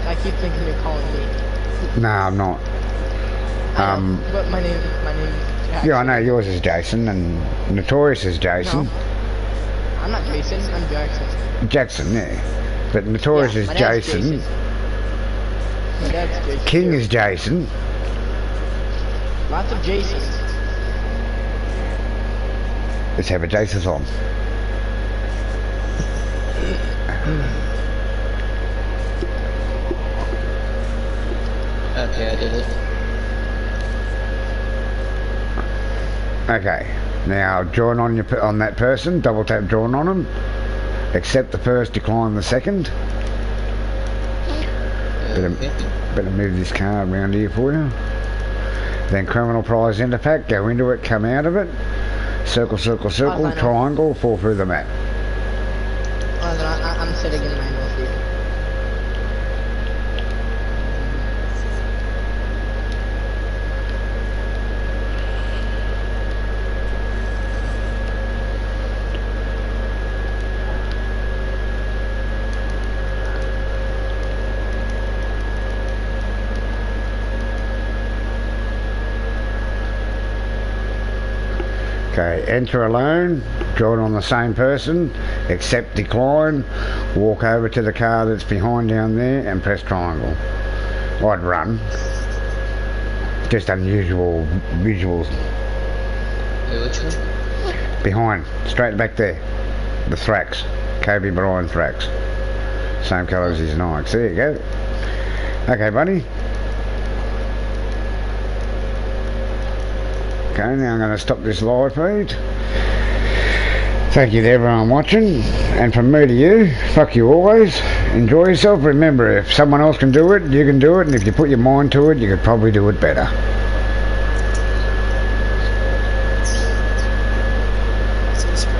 I keep thinking you're calling me. No, I'm not. But my name is Jackson. Yeah, I know yours is Jason, and Notorious is Jason. No, I'm not Jason, I'm Jackson. Jackson, yeah. But Notorious Yeah, is my dad's Jason. My dad's Jason. King too. is Jason. Lots of Jasons. Let's have a Jason song. Okay, I did it. Okay, now join on that person. Double tap join on them. Accept the first, decline the second. Better move this card around here for you. Then criminal prize enter pack. Go into it, come out of it. Circle, circle, circle. Triangle. Fall through the map. I'm sitting in my north seat. Okay, enter alone, join on the same person, accept decline, walk over to the car that's behind down there and press triangle. I'd run. Just unusual visuals. Wait, which one? Behind, straight back there. The Thrax. Kobe Bryant Thrax. Same colour as his Nikes. There you go. Okay, buddy. Okay, now I'm going to stop this live feed. Thank you to everyone watching, and from me to you, fuck you always. Enjoy yourself. Remember, if someone else can do it, you can do it, and if you put your mind to it, you could probably do it better.